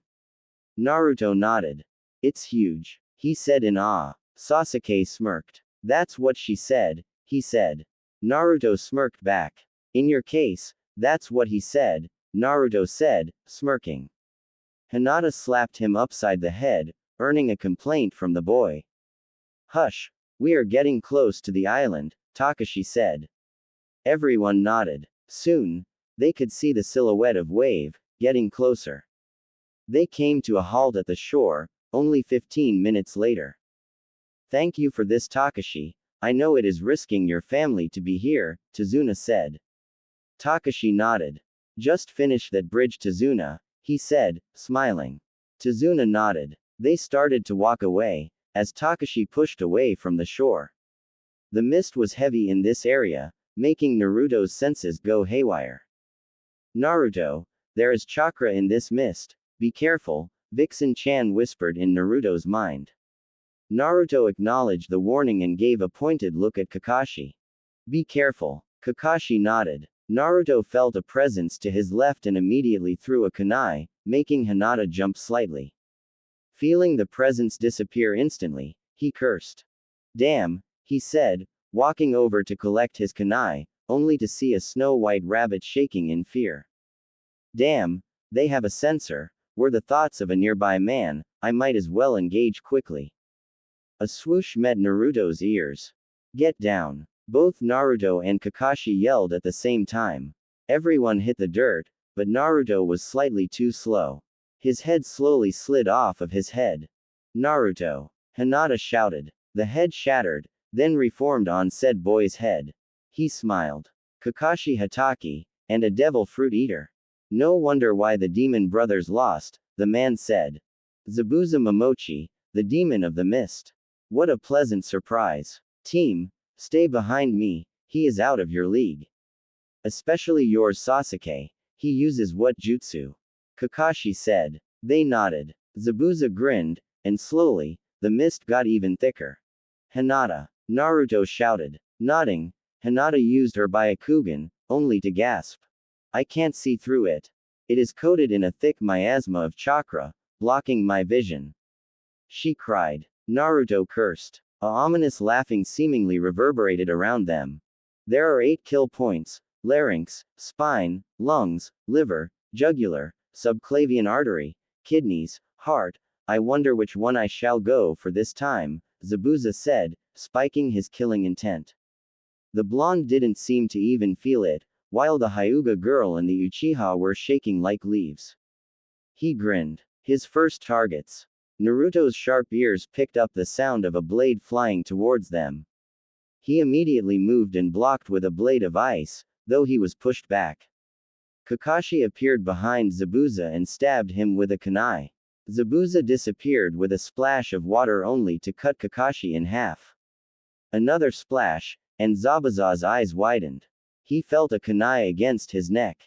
Naruto nodded. "It's huge," he said in awe. Sasuke smirked. "That's what she said," he said. Naruto smirked back. "In your case, that's what he said," Naruto said, smirking. Hinata slapped him upside the head, earning a complaint from the boy. "Hush, we are getting close to the island," Takashi said. Everyone nodded. Soon, they could see the silhouette of Wave, getting closer. They came to a halt at the shore, only 15 minutes later. Thank you for this, Takashi. I know it is risking your family to be here, Tazuna said. Takashi nodded. Just finish that bridge, Tazuna, he said, smiling. Tazuna nodded. They started to walk away, as Takashi pushed away from the shore. The mist was heavy in this area, making Naruto's senses go haywire. Naruto, there is chakra in this mist. Be careful, Vixen-chan whispered in Naruto's mind. Naruto acknowledged the warning and gave a pointed look at Kakashi. Be careful. Kakashi nodded. Naruto felt a presence to his left and immediately threw a kunai, making Hinata jump slightly. Feeling the presence disappear instantly, he cursed. Damn, he said, walking over to collect his kunai, only to see a snow-white rabbit shaking in fear. Damn, they have a sensor, were the thoughts of a nearby man. I might as well engage quickly. A swoosh met Naruto's ears. Get down. Both Naruto and Kakashi yelled at the same time. Everyone hit the dirt, but Naruto was slightly too slow. His head slowly slid off of his head. Naruto! Hinata shouted. The head shattered, then reformed on said boy's head. He smiled. Kakashi Hatake, and a devil fruit eater. No wonder why the demon brothers lost, the man said. Zabuza Momochi, the demon of the mist. What a pleasant surprise. Team, stay behind me, he is out of your league. Especially yours, Sasuke. He uses what jutsu? Kakashi said. They nodded. Zabuza grinned, and slowly, the mist got even thicker. Hinata. Naruto shouted. Nodding, Hinata used her Byakugan, only to gasp. I can't see through it. It is coated in a thick miasma of chakra, blocking my vision. She cried. Naruto cursed. A ominous laughing seemingly reverberated around them. There are 8 kill points: larynx, spine, lungs, liver, jugular, subclavian artery, kidneys, heart. I wonder which one I shall go for this time, Zabuza said, spiking his killing intent. The blonde didn't seem to even feel it, while the Hyuga girl and the Uchiha were shaking like leaves. He grinned. His first targets. Naruto's sharp ears picked up the sound of a blade flying towards them. He immediately moved and blocked with a blade of ice, though he was pushed back. Kakashi appeared behind Zabuza and stabbed him with a kunai. Zabuza disappeared with a splash of water only to cut Kakashi in half. Another splash, and Zabuza's eyes widened. He felt a kunai against his neck.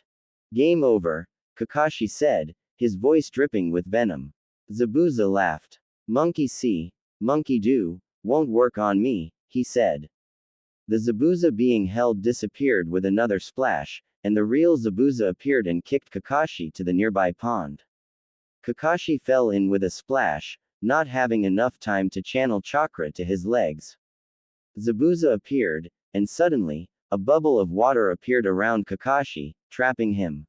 Game over, Kakashi said, his voice dripping with venom. Zabuza laughed. Monkey see, monkey do, won't work on me, he said. The Zabuza being held disappeared with another splash, and the real Zabuza appeared and kicked Kakashi to the nearby pond. Kakashi fell in with a splash, not having enough time to channel chakra to his legs. Zabuza appeared, and suddenly, a bubble of water appeared around Kakashi, trapping him.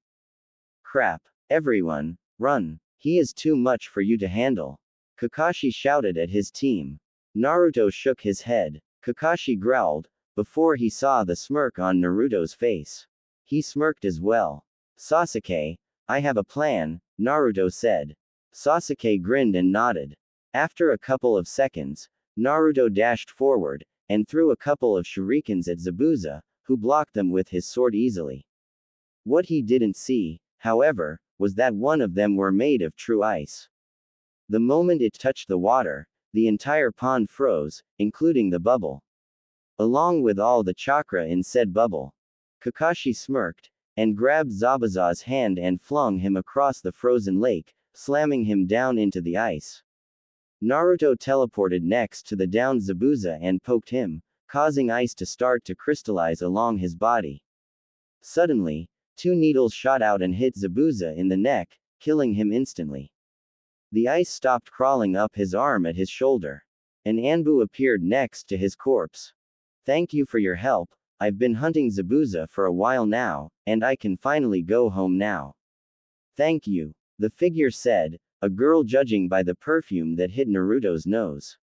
Crap. Everyone, run. He is too much for you to handle. Kakashi shouted at his team. Naruto shook his head. Kakashi growled, before he saw the smirk on Naruto's face. He smirked as well. Sasuke, I have a plan, Naruto said. Sasuke grinned and nodded. After a couple of seconds, Naruto dashed forward, and threw a couple of shurikens at Zabuza, who blocked them with his sword easily. What he didn't see, however, was that one of them were made of true ice. The moment it touched the water, the entire pond froze, including the bubble. Along with all the chakra in said bubble. Kakashi smirked, and grabbed Zabuza's hand and flung him across the frozen lake, slamming him down into the ice. Naruto teleported next to the downed Zabuza and poked him, causing ice to start to crystallize along his body. Suddenly, 2 needles shot out and hit Zabuza in the neck, killing him instantly. The ice stopped crawling up his arm at his shoulder. An Anbu appeared next to his corpse. Thank you for your help. I've been hunting Zabuza for a while now, and I can finally go home now. Thank you, the figure said, a girl judging by the perfume that hit Naruto's nose.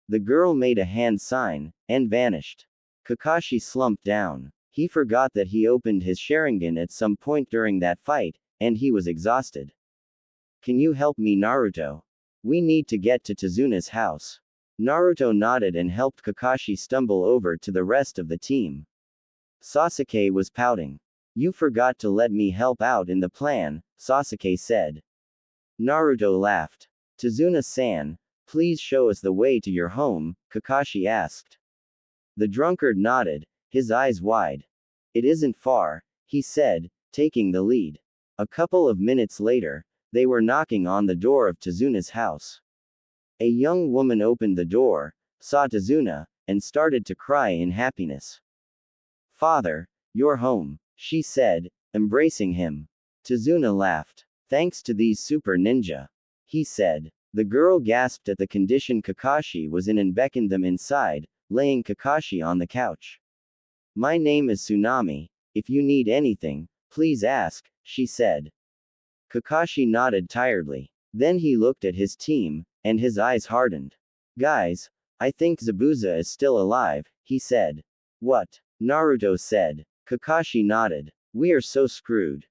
The girl made a hand sign, and vanished. Kakashi slumped down. He forgot that he opened his Sharingan at some point during that fight, and he was exhausted. Can you help me, Naruto? We need to get to Tazuna's house. Naruto nodded and helped Kakashi stumble over to the rest of the team. Sasuke was pouting. You forgot to let me help out in the plan, Sasuke said. Naruto laughed. Tazuna-san, please show us the way to your home, Kakashi asked. The drunkard nodded, his eyes wide. It isn't far, he said, taking the lead. A couple of minutes later, they were knocking on the door of Tazuna's house. A young woman opened the door, saw Tazuna, and started to cry in happiness. Father, you're home, she said, embracing him. Tazuna laughed. Thanks to these super ninja, he said. The girl gasped at the condition Kakashi was in and beckoned them inside, laying Kakashi on the couch. My name is Tsunami. If you need anything, please ask, she said. Kakashi nodded tiredly. Then he looked at his team, and his eyes hardened. Guys, I think Zabuza is still alive, he said. What? Naruto said. Kakashi nodded. We are so screwed.